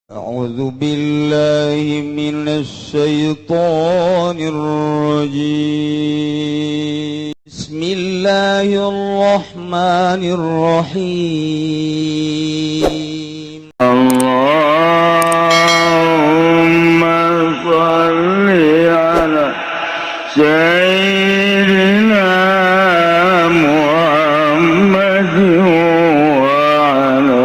أعوذ بالله من الشيطان الرجيم بسم الله الرحمن الرحيم اللهم صل على سيدنا محمد وعلى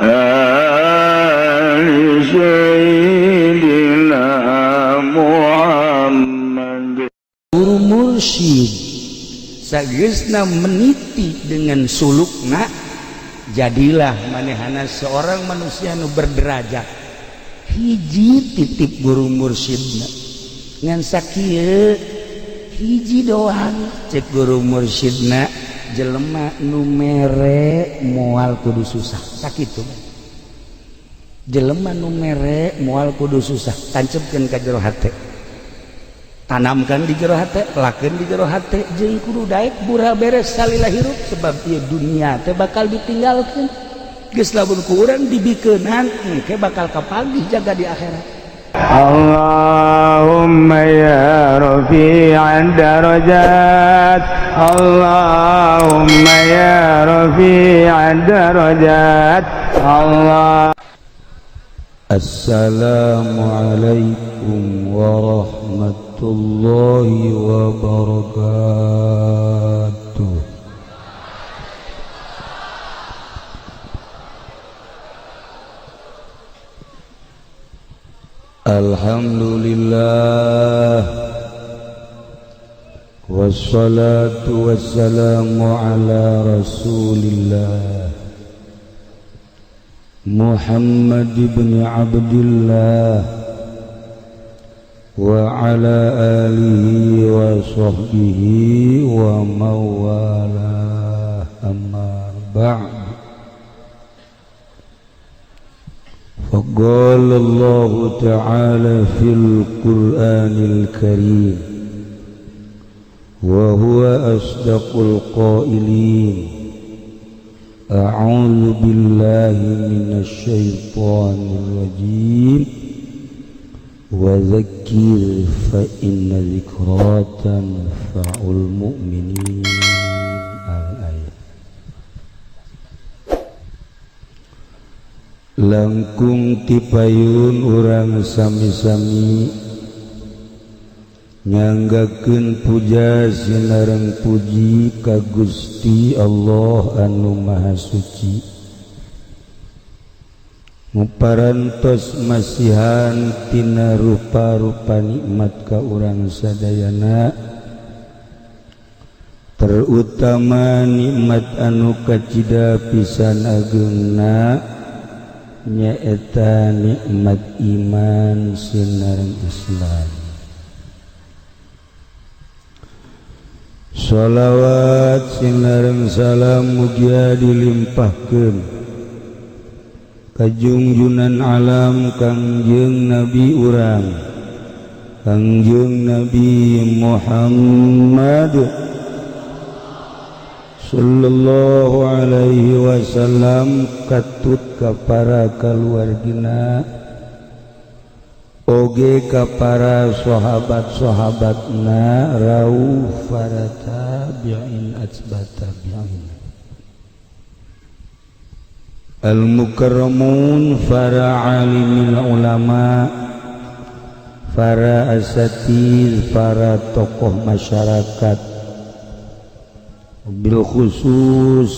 آل سيدنا محمد. Guru mursyid sageusna meniti dengan sulukna, jadilah manehana seorang manusia nu berderajat. Hiji titip guru mursyidna ngan sakieu hiji doang cek guru mursyidna, jelema nu mere moal kudu susah sakitu. Jelema nu mere moal kudu susah, tancepkeun ka jero hate, tanamkan di jero hate, lakeun di jero hate, jeung kudu daek bura beres salila hirup, sebab ieu dunia teh bakal ditinggalkeun. Geus lamun ku urang dibikeunan engke bakal kapagih jaga di akhirat. Allahumma ya rafi'ad darajat, Allahumma ya rafi'ad darajat, Allah. Assalamualaikum warahmatullahi wabarakatuh. Alhamdulillah wassalatu wassalamu ala rasulillah Muhammad ibn Abdullah wa ala alihi wa sahbihi wa mawalah, amma ba'd. فقال الله تعالى في القرآن الكريم وهو أصدق القائلين أعوذ بالله من الشيطان الرجيم وذكر فإن ذكرى تنفع المؤمنين. Langkung tipayun urang sami-sami nyanggakeun puja sinareng puji ka Gusti Allah anu Maha Suci, nguparantos masihan tina rupa-rupa nikmat ka urang sadayana, terutama nikmat anu kacida pisan ageungna nyaeta nikmat iman sinareng Islam. Shalawat sinareng salam mugia dilimpahkeun ka junjunan alam Kangjeng Nabi urang, Kangjeng Nabi Muhammad sallallahu alaihi wasallam, katut ka para kaluargina oge ka para sahabat-sahabatna rauh para tabi'in atba' tabi'in, al-mukarramun para alimin ulama, para asatiz, para tokoh masyarakat, bil khusus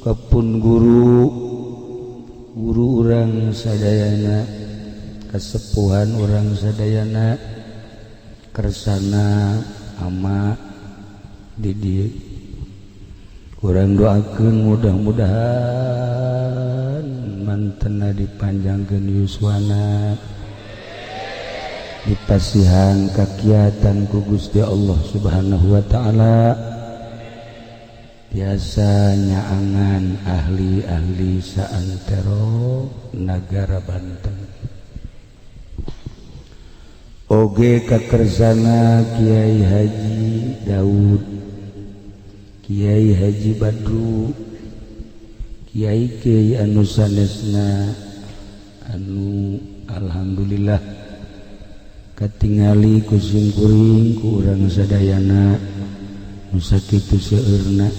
kapun guru urang sadayana, kasepuhan urang sadayana, kersana ama di dieu urang doakeun mudah-mudahan mantena dipanjangkeun yuswana, dipasihan kakiatan ku Gusti Allah Subhanahu wa ta'ala, biasa nyaangan ahli-ahli saantero nagara Banten, oge kakersana Kiai Haji Daud, Kiai Haji Badru, Kiai Kiai anu sanesna anu alhamdulillah katingali ku simkuring ku urang sadayana nu sakitu seueurna.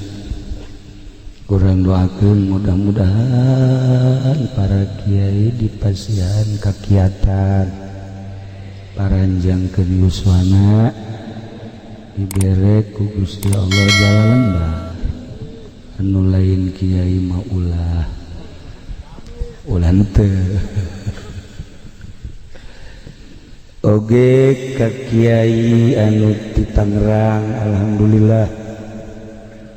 Kurang doakeun mudah-mudahan para kiai dipasihan kakiatan paranjangkeun yuswana dibere ku Gusti Allah jalan lembar anu lain kiai mah ulah teu oge ka kiai anu ti Tangerang alhamdulillah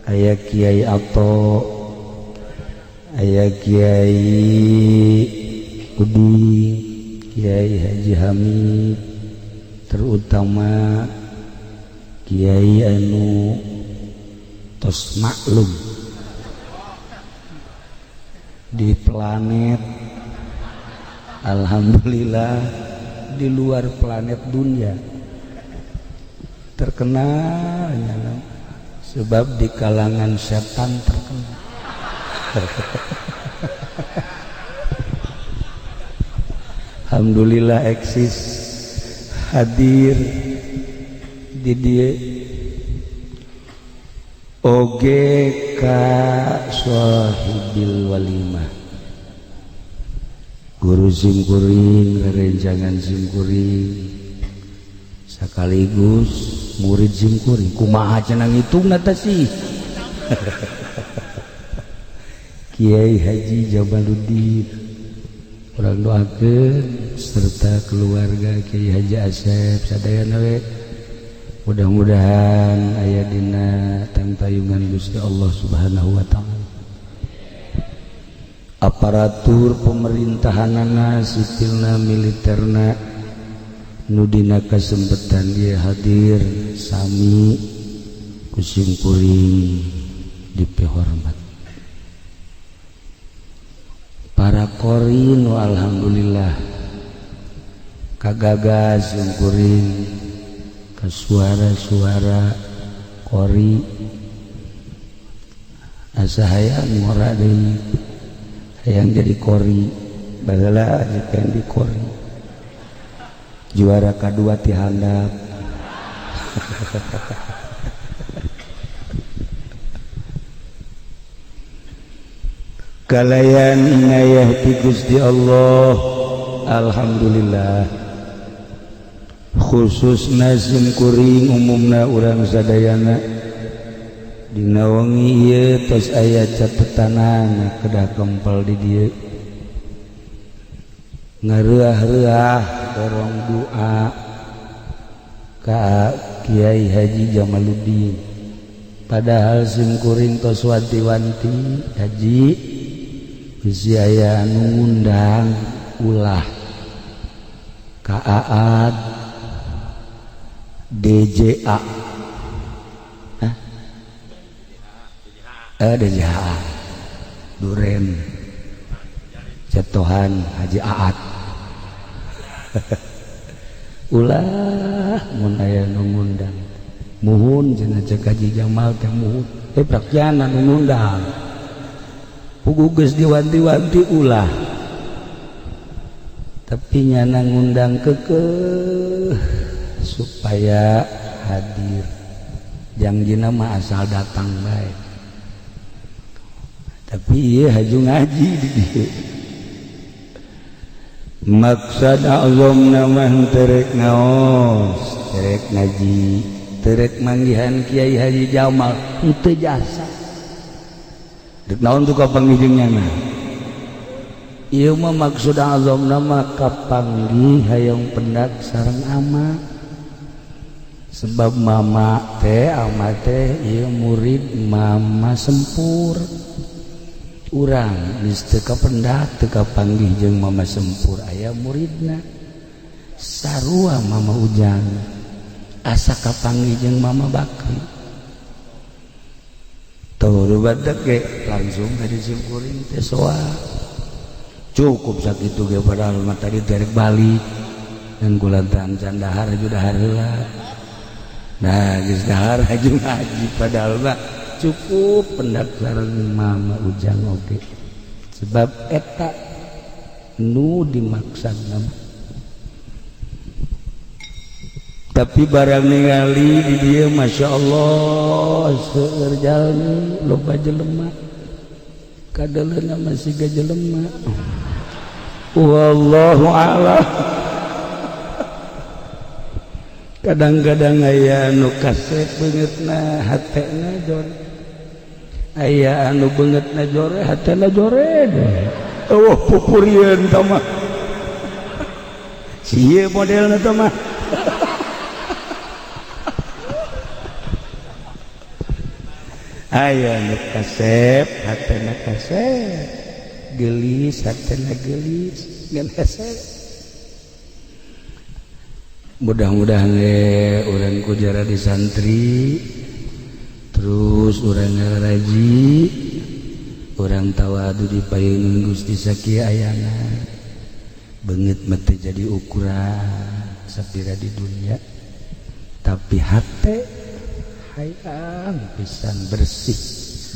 aya Kiai Ato, aya Kiai Udi, Kiai Haji Hamid, terutama Kiai anu tos maklum di planet, alhamdulillah di luar planet dunia terkenal sebab di kalangan setan terkenal. Alhamdulillah eksis hadir di dia oge ka sahibil walimah guru simkuring rerencangan simkuring sekaligus murid simkuring kumaha cenah ngitungna teh sih Kiai Haji Jamaluddin urang doakeun serta keluarga Kiai Haji Asep sadayana we mudah-mudahan aya dina tangtayungan Gusti Allah Subhanahu wa taala. Aparatur pemerintahanana sipilna militerna nu dina kasempetan dia hadir sami kusimkuring dipehormat para qori nu alhamdulillah kagagas simkuring ka suara-suara qori asa hayang ngora deui hayang jadi qori baheula ajeun di qori juara kedua ti handap kalayan inayah ti Gusti Allah alhamdulillah khususna simkuring umumna urang sadayana dina wengi ieu tos aya catetanana kedah kempel di dieu ngareah-reah dorong doa ka Kiai Haji Jamaluddin padahal simkuring tos wanti-wanti haji bisi aya anu ngundang ulah ka Aad DJA DJA Duren Jatuhan Haji Aad ulah mun aya nu ngundang muhun cenah cek Haji Jamal teh muhun prakjana nu ngundang puguh geus diwanti-wanti ulah tapi nyana ngundang kekeh supaya hadir jangjina mah asal datang bae tapi ieu haju ngaji di dieu maksud azamna mah terek ngaos terek ngaji terek manggihan Kiai Haji Jamal henteu jasa dek naon tuh kapanggihnya na ieu mah maksud azamna mah kapanggih hayang pendak sareng ama sebab mama teh ama teh ieu murid mama sempur urang geus teu kapendak teu kapanggih jeung mama sempur aya muridna sarua mama Ujang asa kapanggih jeung mama Bakri tuh rubadak ge langsung dari simkuring teh soa cukup sakitu ge padahal mah tadi derek balik dan kulantaran can dahar aju dahar heula nah geus dahar aju ngaji padahal mah cukup pendak sareng mama Ujang oge sebab eta nu dimaksana. Tapi barang ningali di dia Masya Allah seueur jalmi loba jelema kadaleuna masih gajelema. Wallahu a'lam. Kadang-kadang aya anu kasep beungeutna hatena jore, aya anu beungeutna jore hatena jore deh. Oh pupurieun tah mah sieu modelna tah mah. Aya anu kasep hatena kasep, geulis hatena geulis ngan kasep. Mudah-mudahan orang kujara di santri terus orang ngaraji orang tawadu di payungan Gusti sakieu ayana beungeut mah teu jadi ukuran sapira di dunia, tapi hate hayang pisan bersih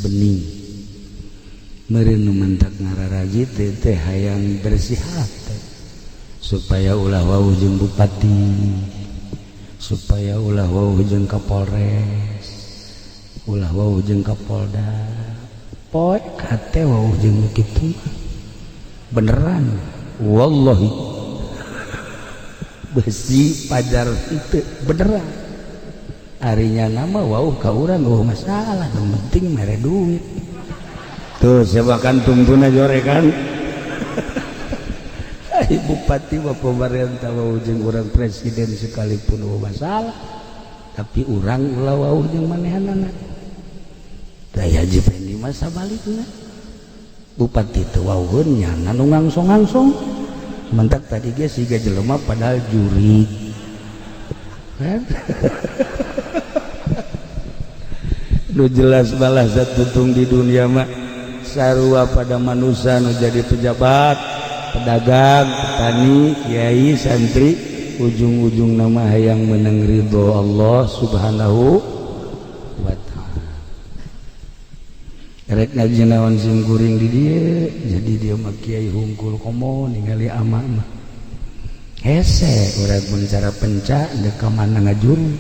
bening. Meureun nu mentak ngararaji teh hayang bersih hate supaya ulah wawuh jeung bupati, supaya ulah wawuh jeung kapolres, ulah wawuh jeung kapolda, poe kate wawuh jeung kitu beneran wallahi besi pajar itu beneran arinya nama wawuh ka urang eueuh masalah, nu penting mere duit tuh sebakan tungguna jore kan. Bupati wa pemerintah wau jeung urang presiden sekalipun eueuh masalah, tapi urang ulah wau jeung manehanana. Daya Haji Fendi mah sabalikna. Bupati teu wauheun nyana nu ngangsong-ngangsong. Mentak tadi ge siga jelema padahal juri. Kan? Nu jelas balas satutung di dunia mah sarua pada manusia nu jadi pejabat, pedagang, petani, kiai, santri, ujung-ujung nama hayang menang ridho Allah subhanahu wa ta'ala. Rek ngaji naon sim kuring di dia, jadi dia mah kiai hungkul komo ningali ama mah hese urang mun cara penca dek ka mana ngajurus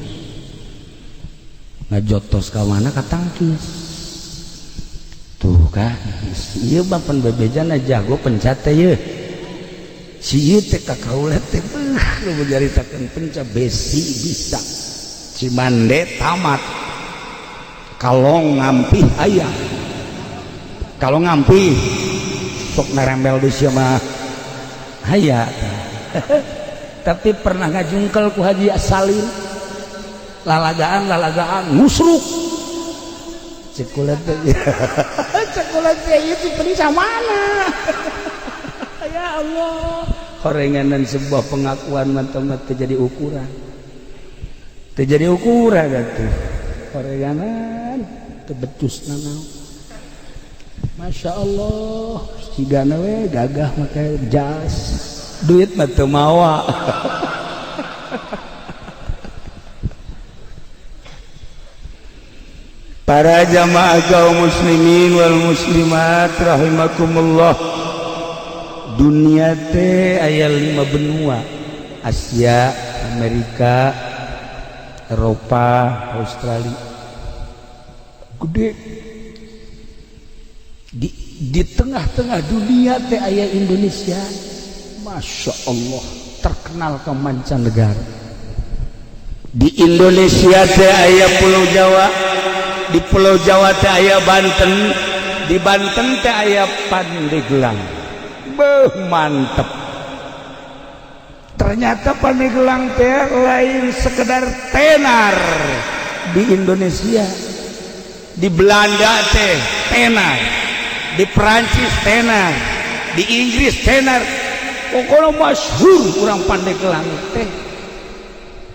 ngajotos ka mana katangkis tuh kan ieu mah pan bebejana jago penca teh ye. Si ieu teh ka kaula teh nu menjaritakeun penca besi bisa, Cimande tamat, kalong ngampih aya, kalong ngampih sok narembel di sia mah aya. Tapi pernah ngajungkel ku Haji Salim lalagaan musruk cekulet teh cekulet teh itu penisa mana. Ya Allah, horenganan sebuah pengakuan mantap terjadi ukuran, terjadi ukuran atuh horenganan tebecus nanaon. Masya Allah, sigana we gagah make jas, duit mah teu mawa. Para jamaah kaum muslimin wal muslimat rahimakumullah, dunia teh aya 5 benua, Asia, Amerika, Eropa, Australia, gede. Di tengah-tengah dunia teh aya Indonesia, Masya Allah terkenal ke mancanegara. Di Indonesia teh aya Pulau Jawa, di Pulau Jawa teh aya Banten, di Banten teh aya Pandeglang. Beuh mantep. Ternyata Pandeglang teh lain sekedar tenar di Indonesia. Di Belanda teh tenar, di Perancis tenar, di Inggris tenar. Pokoknya masyhur urang Pandeglang teh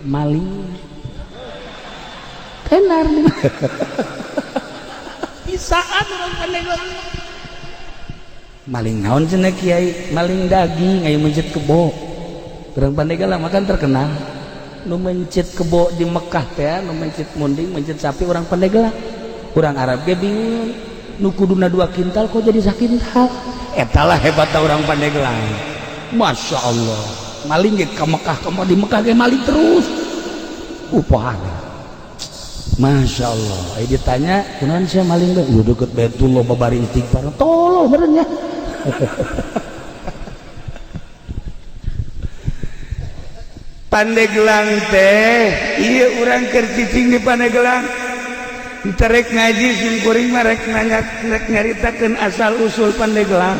maling tenar. Bisaan urang Pandeglang maling naon cenah kiai, maling daging aya mencit kebo. Urang Pandeglang makan terkenal nu mencit kebo di Mekah teh, nu mencit munding, mencit sapi urang Pandeglang. Urang Arab ge bingung, nu kuduna 2 kintal kok jadi 1 kintal. etalah hebat orang Pandeglang. Masya Allah, maling ge ka Mekah, kamu di Mekah ge maling terus pohana. Masya Allah. Ditanya kunaon sia maling ge? Udah deket Baitullah babari istighfar tolol merenya. Pandeglang teh iya urang keur cicing di Pandeglang terek ngaji simkuring mah rek nyaritakeun asal usul Pandeglang.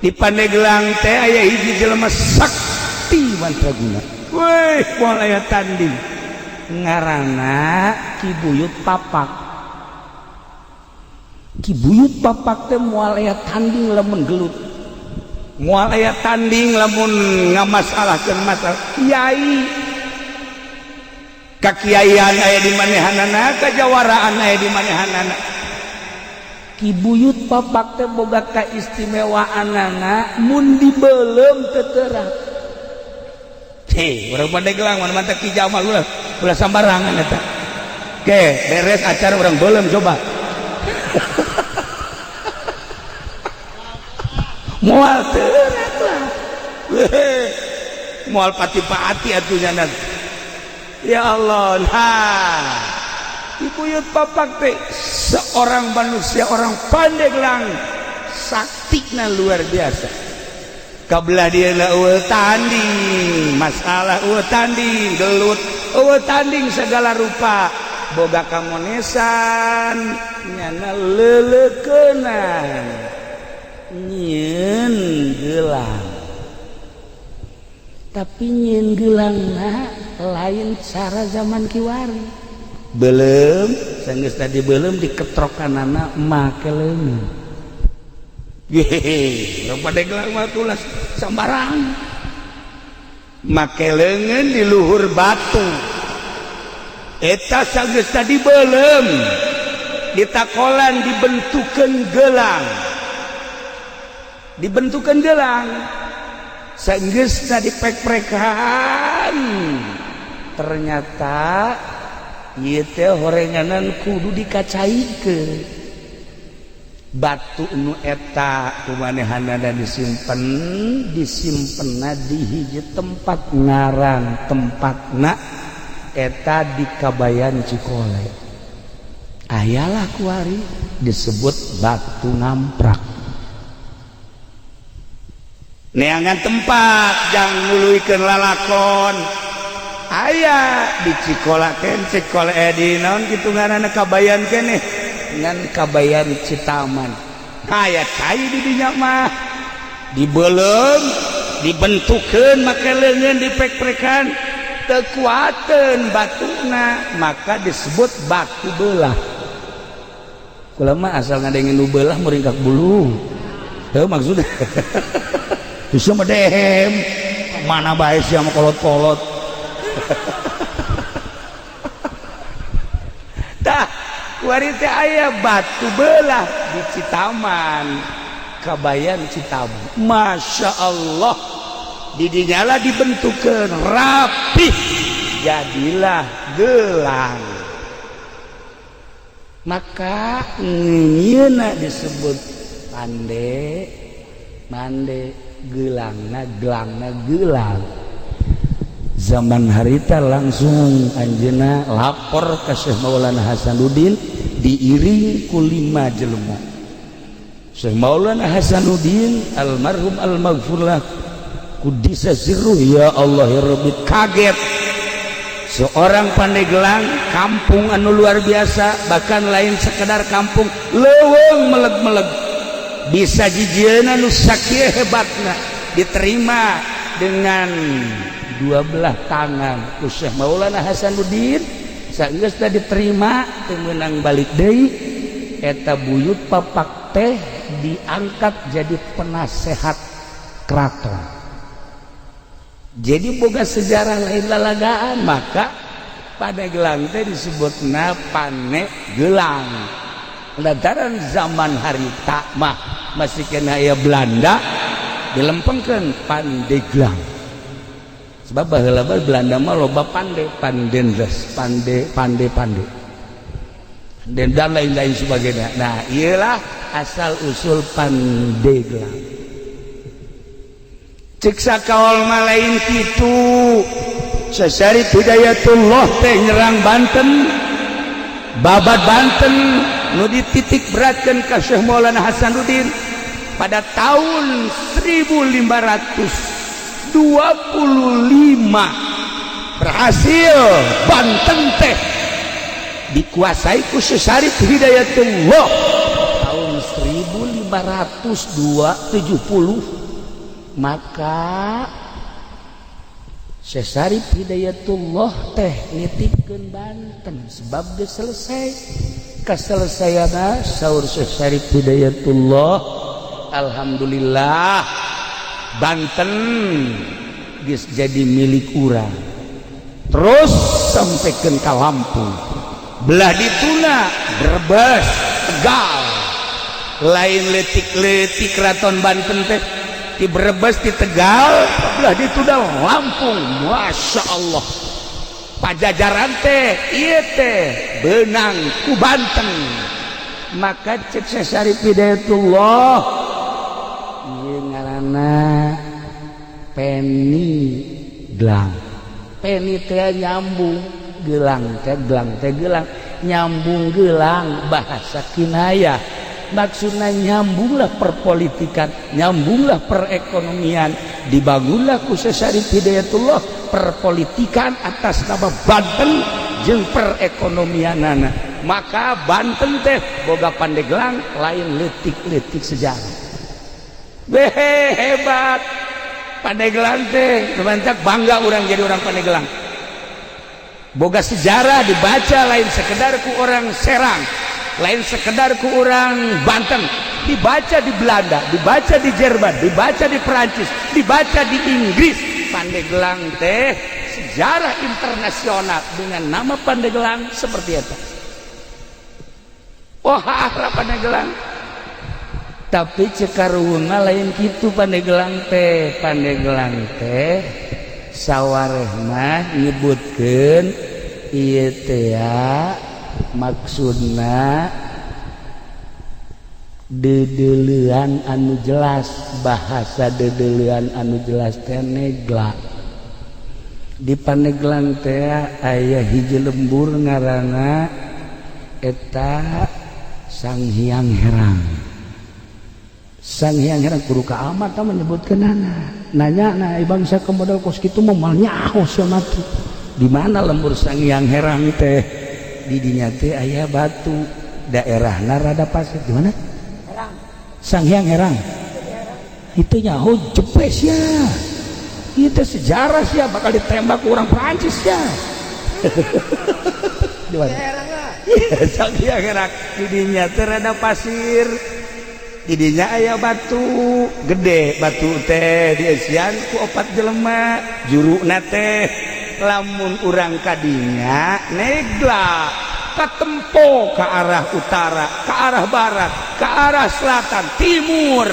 Di Pandeglang teh aya hiji jelema sakti mantraguna. Weh, moal aya tanding. Ngaranna Ki Buyut Papak. Ki Buyut Papak teh moal aya tanding lamun gelut. Moal aya tanding lamun ngamasalahkeun masalah kiai. Kakiaian aya di manehanana, kajawaraan aya di manehanana. Ki Buyut Papak teh boga kaistimewaanana mun dibeulem teu teurat. Urang Pandeglang mana mantap Ki Jamal ulah sambarangan eta. Oke, beres acara urang beulem coba. Moal teurat lah. Moal pati-pati atunya nanti. Ya Allah, nah Ibu Yud Papak teh seorang manusia, orang Pandeglang saktina luar biasa. Kabelah dia na tanding masalah, tanding gelut, tanding segala rupa, boga kamonesan, nyana leleukeunan, nyieun gelang. Tapi nyieun geulangna lain cara zaman kiwari. Belum, sanggeus tadi belum diketrokanana make leungeun. Yehe, urang Pandeglang mah tulas sambarang. Make leungeun di luhur batu. Eta sanggeus tadi belum ditakolan dibentukeun gelang. Dibentukeun gelang. Sanggeusna dipek-prekan. Ternyata ieu teh horenganan kudu dikacaikeun. Batu nu eta kumanehanana disimpenna di hiji tempat ngaran tempatna eta di Kabayan Cikole. Ayalah kuari disebut Batu Ngamprak. Neangan tempat jang nguluikeun lalakon. Aya di Cikolakeun Cikole di naon kitu ngaranna Kabayan keneh ngan Kabayan Citaman. Aya cai di dinya mah dibeulem dibentukeun make leungeun dipek-pekan teu kuateun batuna maka disebut batu beulah. Kula mah asal ngadengin nu beulah muringkak bulu. Teu maksudna. Bisa mah dehem mana bae sia mah kolot-kolot. Tah kuari teh aya batu beulah di Citaman, Kabayan Citaman. Masya Allah, di dinyala dibentukeun rapih, jadilah gelang. Maka nyieuna disebut pande, mande, gelangna gelang. Zaman harita langsung anjeunna lapor ka Syekh Maulana Hasanuddin diiring ku 5 jelema. Syekh Maulana Hasanuddin almarhum al-maghfurlah kuddisa sirruh, ya Allah ya Rabbi, kaget seorang Pandeglang kampung anu luar biasa, bahkan lain sekedar kampung leuweung meleg-meleg bisa jijieuna nu sakieu hebatna diterima dengan 12 tangan ku Syekh Maulana Hasanuddin. Sageusna diterima teu meunang balik deui eta Buyut Papak teh diangkat jadi penasehat keraton. Jadi boga sejarah lain lalagaan, maka Pandeglang teh disebutna Panegelang. Lantaran zaman harita mah masih kena aya Belanda dilempengkeun Pandeglang. Sebab baheula Belanda mah loba Pandendres, pande dan lain-lain sebagainya. Nah, iyalah asal usul Pandeglang. Cek sakaol mah lain kitu. Sasari Hidayatullah teh nyerang Banten, babat Banten nu dititik beratkeun ka Syekh Maulana Hasanuddin pada tahun 1525 berhasil Banten teh dikuasai ku Sasari Hidayatullah tahun 1570. Maka Sasari Hidayatullah teh nitipkeun Banten sebab geus selesai. Kaselesaiana saur Sasari Hidayatullah, alhamdulillah Banten geus jadi milik urang. Terus sampekeun ka Lampung. Belah dituna Brebes, Tegal. Lain leutik-leutik keraton Banten teh di Brebes di Tegal, belah dituna Lampung. Masya Allah. Pajajaran teh ieu teh beunang ku Banten. Maka cek Sasari Hidayatullah ieu ngaranna Peniglang. Peni teh nyambung, gelang teh gelang nyambung gelang bahasa kinayah. Maksudnya nyambunglah perpolitikan, nyambunglah perekonomian, dibangunlah ku Sasari Hidayatullah perpolitikan atas nama Banten jeung perekonomianana. Maka Banten teh boga Pandeglang lain leutik-leutik sejarah. Behe hebat Pandeglang teh, teman-teman bangga orang jadi orang Pandeglang. Boga sejarah dibaca lain sekedar ku orang Serang, lain sekedar ku orang Banten, dibaca di Belanda, dibaca di Jerman, dibaca di Perancis, dibaca di Inggris. Pandeglang teh sejarah internasional dengan nama Pandeglang seperti itu. Wah, Pandeglang. Tapi cekaruhun lain kitu Pandeglang teh. Pandeglang teh sawareh mah nyebutkeun ieu teh maksudna dedeleuan anu jelas. Bahasa dedeleuan anu jelas teh negla. Di Pandeglang teh aya hiji lembur ngaranna eta Sanghyang Herang. Sanghyang Herang kudu ka amat tah menyebutkeunana. Nanya na bangsa ke modal kos kitu moal nyaho mati. Di mana lembur Sanghyang Herang teh? Di dinya teh aya batu. Daerahna rada pasir. Di mana? Herang. Sanghyang Herang. Itu nyaho jepes ya. Itu sejarah sih bakal ditembak orang Prancis ya. Di mana? Sanghyang Herang. Di dinya teh rada pasir. Didinya aya batu gede, batu teh diesian ku 4 jelema, juruna teh lamun urang kadinya negla katempo ke arah utara, ke arah barat, ke arah selatan, timur,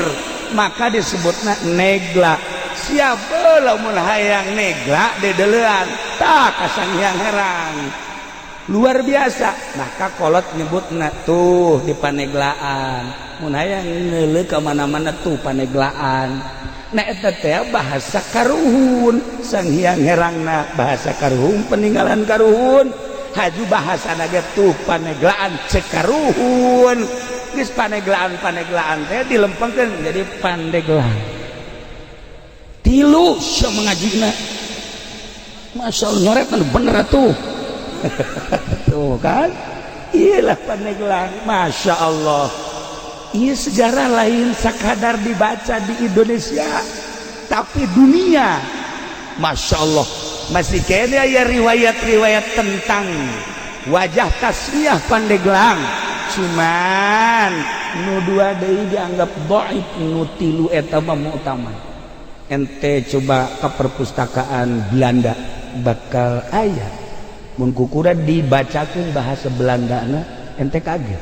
maka disebutna negla. Siapa lamun hayang negla dedeleuan tah ka Sanghyang Herang. Luar biasa. Maka kolot nyebutna tuh di Paneglaan. Mun hayang ngeuleuh ka mana-mana tuh Paneglaan. Nah eta teh bahasa karuhun. Sanghyang Herangna bahasa karuhun, peninggalan karuhun. Haju bahasana ge tuh Paneglaan cek karuhun. Geus Paneglaan teh dilempengkeun jadi Pandeglang. Tilu sia mangajina. Masyaallah nyoret bener tuh. Tuh kan, iyalah Pandeglang, masya Allah. Iya sejarah lain sekadar dibaca di Indonesia, tapi dunia, masya Allah. Masih kayaknya ya riwayat-riwayat tentang wajah tasmiyah Pandeglang. Cuman nu dua deui dianggap dhaif, nu tilu eta mah mu'tamad. Ente coba ke perpustakaan Belanda bakal aya. Mun kukura dibacakeun bahasa Belandana ente kaget.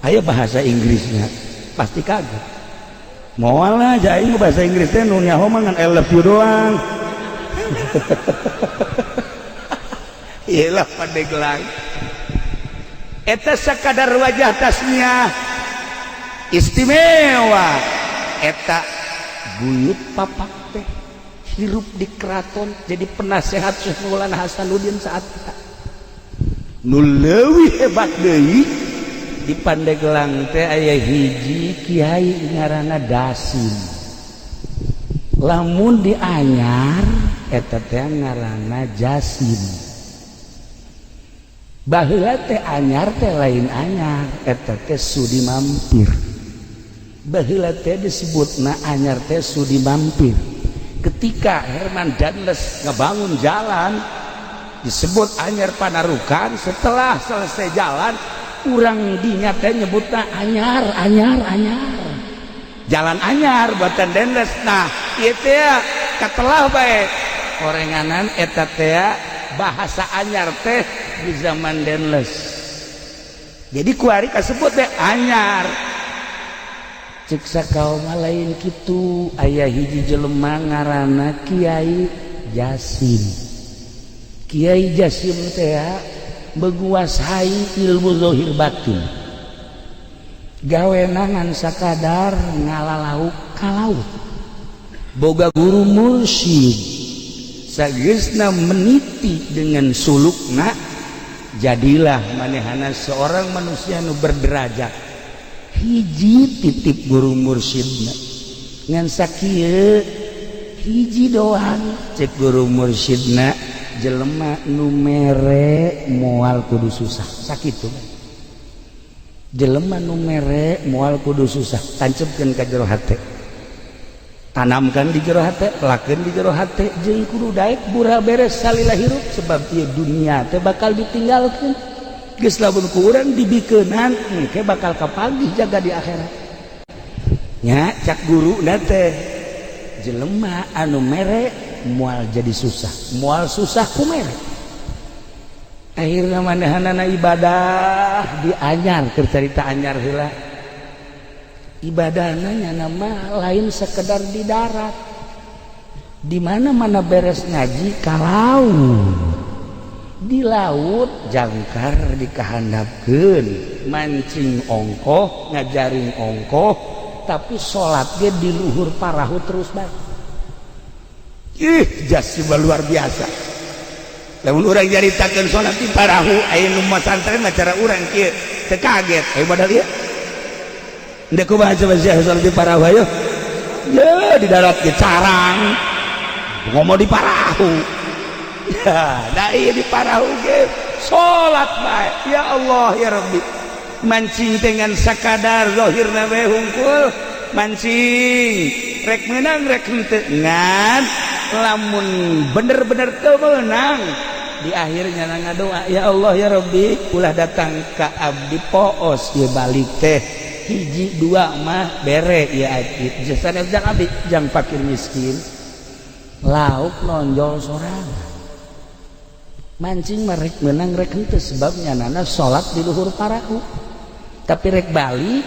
Aya bahasa Inggrisnya pasti kaget. Moal aja aing bahasa Inggris teh nu nyaho mah ngan I love you doang. Iyalah Pandeglang. Eta sakadar wajah tasmiyah istimewa eta buyut papak teh hirup di keraton jadi penasehat Syekh Maulana Hasanuddin saat eta nu leuwih hebat deui di Pandeglang teh aya hiji kiai ngaranna Dasim lamun di Anyar eta teh ngaranna Jasim baheula teh Anyar teh lain Anyar eta teh Sudi Mampir baheula teh disebutna Anyar teh Sudi Mampir ketika Herman Danles ngebangun jalan disebut Anyar Panarukan setelah selesai jalan urang dinya teh nyebutna Anyar jalan Anyar buatan Danles nah ieu teh katelah bae orenganan eta teh bahasa Anyar teh di zaman Danles jadi kuari kasebut teh Anyar cek sakaoma lain kitu aya hiji jelema ngaranna Kiai Jasim Kiai Jasim teh menguasai ilmu zahir batin gawena ngan sakadar ngalalauk ka laut boga guru mursyid sageusna meniti dengan sulukna jadilah manehana seorang manusia nu berderajat hiji titip guru mursyidna ngan sakieu hiji doang cek guru mursyidna jelema nu mere moal kudu susah sakitu jelema nu mere moal kudu susah tancepkeun ka jero hate tanamkan di jero hate lakeun di jero hate jeung kudu daek bura beres salila hirup sebab ieu dunia teh bakal ditinggalkeun geus lamun ku urang dibikeunan engke bakal kapagih jaga di akhirat nya cak guruna teh jelema anu mere moal jadi susah moal susah ku mere akhirna manehanana ibadah di Anyar keur carita Anyar heula ibadahna nya nama lain sekedar di darat di mana beres ngaji ka laut di laut jangkar dikahandapkeun mancing ongkoh ngajaring ongkoh tapi salat ge di luhur parahu terus bae Jasim luar biasa lamun urang nyaritakeun salat di parahu aya nu masantren cara urang kieu teu kaget aya badal ieu ndek kumaha coba salat di parahu ayo ya di darat ge carang ngomong di parahu ya da ieu di parahu ge salat bae ya Allah ya Rabbi mancing dengan sakadar zahirna we hungkul mancing rek meunang rek henteu ngan lamun bener-bener teu meunang di akhirnya ngadoa ya Allah ya Rabbi ulah datang ka abdi poos ieu balik teh hiji dua mah bere ya abdi jasana jang abdi jang fakir miskin lauk nonjol sorangan mancing merek menang rek henteu sebab nyanana salat di luhur parahu tapi rek balik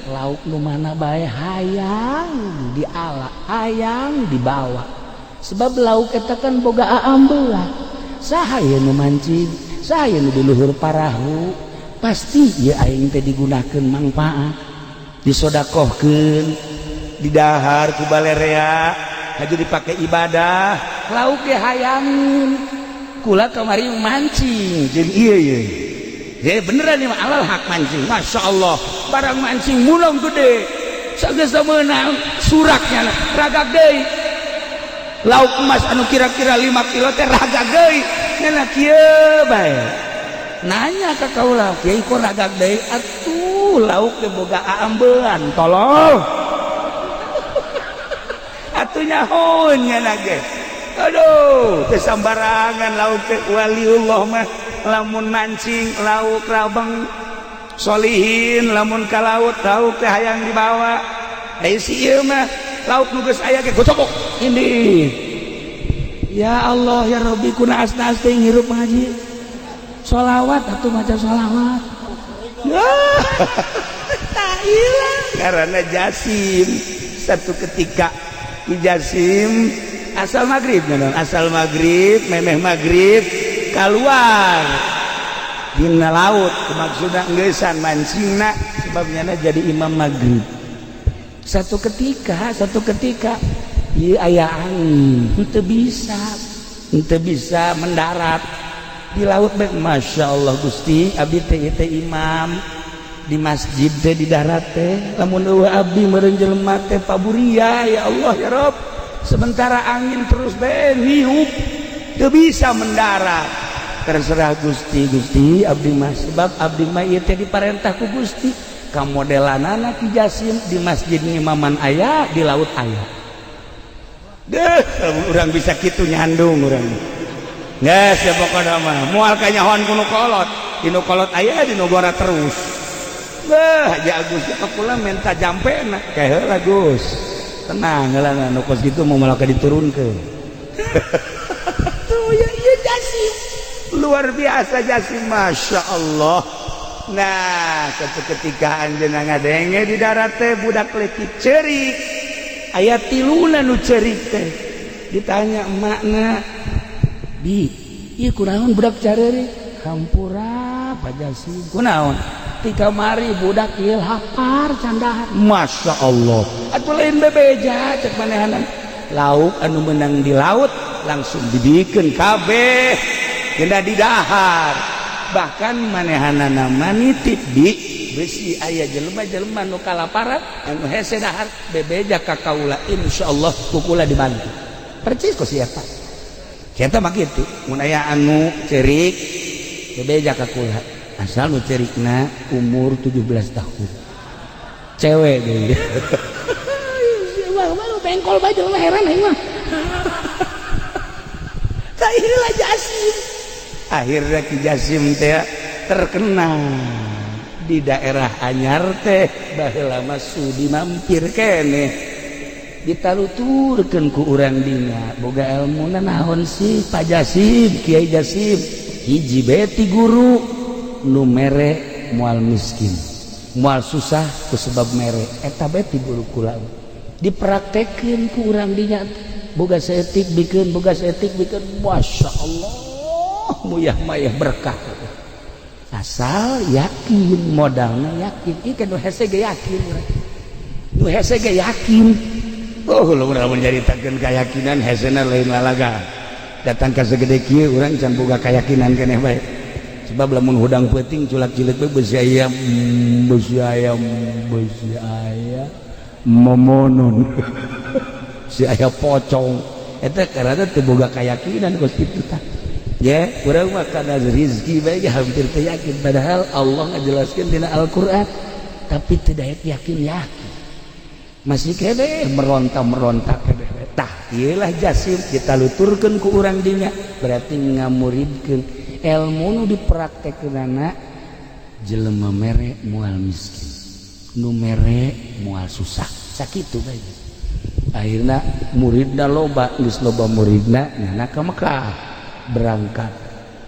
lauk nu mana bae hayang diala hayang dibawa sebab lauk eta kan boga aambeula saha ieu nu mancing saha ieu nu di luhur parahu pasti ieu aing teh digunakeun mangpaat disodakohkeun didahar ku balerea haju dipake ibadah lauk ge hayangin kula kamari mancing jeung ieu ya beneran nih alal hak mancing Masya Allah barang mancing mulung gede sageus meunang suraknya ragag deui lauk emas anu kira-kira 5 kilo teh ragag deui nana kieu bae nanya ka kaula kieu kok ragag deui atuh lauk teh boga aambean tolol atuh nyahoun ngana ge aduh teh sambarangan lauk teh waliullah mah lamun mancing lauk rabeng solihin lamun ka laut lauk teh hayang dibawa ai si ieu mah lauk nu geus aya ge gocokok ini ya Allah ya Rabbi kunaasna teh ngirup ngaji sholawat atuh maca sholawat tah ieu karena Jasim satu ketika di Jasim asal maghrib memeh maghrib keluar dina laut maksudna geussan mancingna sebabnya jadi imam maghrib. Satu ketika ieu aya angin henteu bisa mendarat di laut. Masya Allah Gusti abdi teh imam di masjid teh di darat teh lamun eueuh abdi meureun jelema teh paburia ya Allah ya Rob sementara angin terus niup teu bisa mendarat. Terserah Gusti abdi mah sebab abdi mah ieu teh diparentah ku Gusti ka modelanana Ki Jasim di masjid ngimaman aya di laut aya. Deuh urang bisa kitu nyandung urang geus ya pokona mah moal kanyahon ku nu kolot di nu kolot aya di nu gora terus. Haji Agus itu kula minta jampena kayak heula Gus tenang heula nu kos kitu mau malah diturunkeun. Tuh ya ieu Jasim luar biasa Jasim Masya Allah. Nah satu ketika anjeunna ngadenge di darat teh budak leutik ceurik aya tiluna nu ceurik teh ditanya emakna di ieu kunaon budak careurik hampura Pak Jasim kunaon di kamari budak ieu lapar candahan. Masya Allah atuh lain bebeja cek manehanan lauk anu menang di laut langsung dibikeun kabeh geuna di dahar bahkan manehanana manitip di besi aya jelema-jelema nu kalaparan anu hese dahar bebeja ka kaula insyaallah kukula dibantu percis ku siapa kita mah kitu mun aya anu ceurik bebeja ka kula asal nu cerikna umur 17 tahun cewek deui. Wah malu bengkol baju mah heran aing mah. Kairlah Jasim. Akhirnya Ki Jasim teh terkenal di daerah anyar teh baheula mah sudi mampir keneh ditaluturkeun ku urang dina boga elmuna naon sih Pak Jasim Kiai Jasim hiji beti guru nu mere moal miskin moal susah ku sebab mere eta beti guru kula dipraktekeun ku urang dinya boga saeutik bikeun Masya Allah muyah mayah berkah asal yakin modalna yakin ieu kan nu hese ge yakin oh lamun nyaritakeun keyakinan hesena lain lalaga datang ka segede kieu urang can boga keyakinan keneh bae sebab lamun hudang peuting culak-cilik bae beusi ayam momonon si aya pocong eta karana teu boga keyakinan kos kitu tah ya urang mah kana rezeki bae hampir teu yakin padahal Allah ngajelaskeun dina Al-Qur'an tapi teu daek yakin masih kene meronta kene tah ieu lah Jasim kita luturkeun ku urang dinya berarti ngamuridkeun ilmu nu dipraktekeunana jelema mere moal miskin nu mere moal susah sakitu bae akhirna muridna loba geus loba muridna nyana ka Mekah berangkat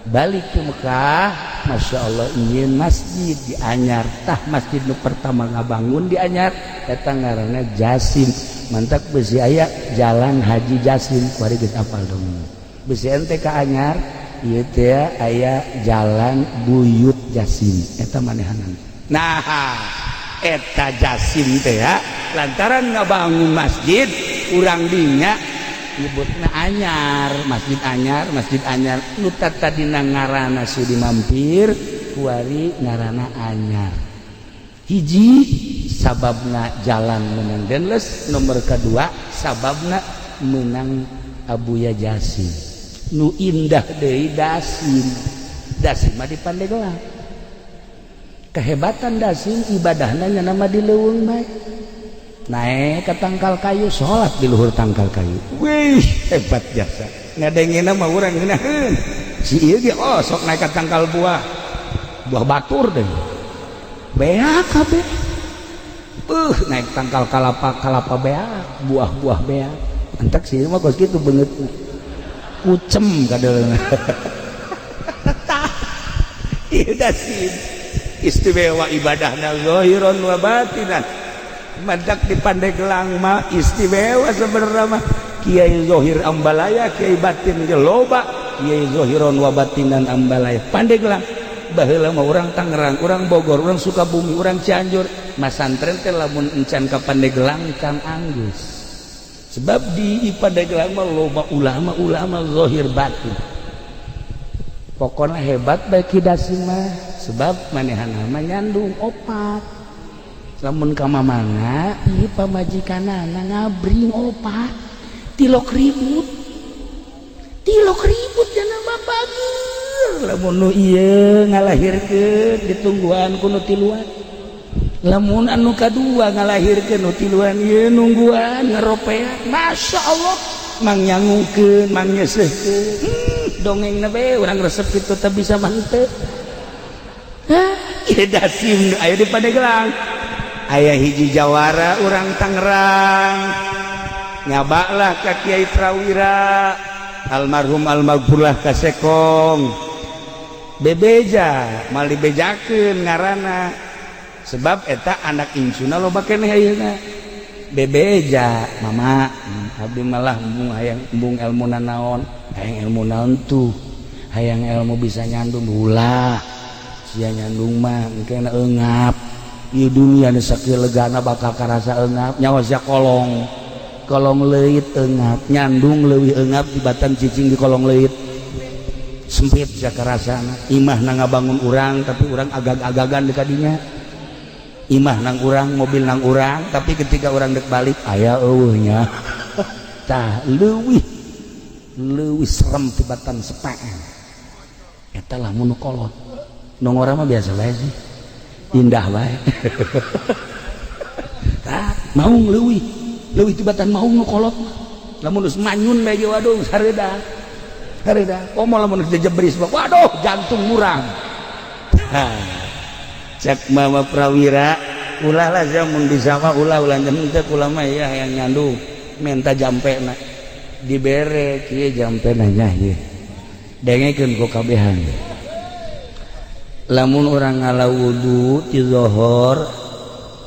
balik ke Mekah Masya Allah ingin masjid di Anyar tah masjid nu pertama ngabangun di Anyar eta ngaranna Jasim mantak besi aya jalan Haji Jasim kuari geus apal dong besi ente ka Anyar ieu teh aya jalan Buyut Jasim eta manehanan nah eta Jasim teh ya lantaran ngabangun masjid urang dinya nyebutna Anyar masjid Anyar nu tadina ngaranna sudi mampir kuari ngaranna Anyar hiji sababna jalan menang denles nomor kedua sababna menang Abuya Jasim nu indah deui Dasim mah di Pandeglang kehebatan Dasim ibadahna nya nama di leuweung bae naik ke tangkal kayu sholat di luhur tangkal kayu wih hebat jasa ngadengina mah urang ngeunaheun si ieu ge sok naik ke tangkal buah batur deh beak kabeh naik tangkal kalapa beak buah beak entek si ieu mah kos kitu beungeut kucem kadeulna ieu Dasim istimewa ibadahna zahiran wa batinan mantak di Pandeglang mah istimewa sebenarnya mah Kiai Zohir Ambalaya Kiai Batin ge loba Kiai Zohiron wa Batinan Ambalaya Pandeglang baheula mah urang Tangerang, urang Bogor, urang Sukabumi, urang Cianjur, masantren teh lamun encan ka Pandeglang Kang Anggus. Sebab di Pandeglang mah loba ulama zahir batin. Pokona hebat bae kidasi mah sebab manehana mah nyandung opat. Lamun ka mamana ieu pamajikanana ngabring opat 3.000 jana babageur. Lamun nu ieu ngalahirkeun ditungguan ku nu tiluan. Lamun anu kadua ngalahirkeun nu tiluan ieu nungguan ngaropean. Masyaallah mang nyangungkeun, mang nyesehkeun. Dongengna bae urang resep kitu teh bisa mantep. Ieu dasim nu aya di Pandeglang. Aya hiji jawara urang Tangerang. Nyabaklah ka Kiai Prawira almarhum almaghfurlah kasekong bebeja mal dibejakeun ngaranna sebab eta anak insuna loba keneh ayeuna bebeja mama abdi malah embung ilmu naon hayang ilmu naon tuh hayang ilmu bisa nyandung ulah sia nyandung mah engke eungap ieu dunia nu sakieu legana bakal karasa eungap nyawa sia kolong leuit eungap nyandung leuwih eungap tibatan cicing di kolong leuit sempit sakarasana imah na ngabangun urang tapi urang agag-agagan di kadinya imah nang urang mobil nang urang tapi ketika urang dek balik aya eueuhnya tah leuwih serem tibatan sepaan eta lamun nu kolot nu ngora mah biasa bae sih indah bae tah maung leuwih tibatan mau nu kolot lamun geus manyun bae waduh hareuda komo lamun geus jebris waduh jantung murang cek Mama Prawira ulah lah mun bisa mah ulah teh ulah mah ya hayang nyandung menta jampena dibere kieu jampena nya ieu dengekeun ku kabehan lamun urang ngala wudu ti zuhur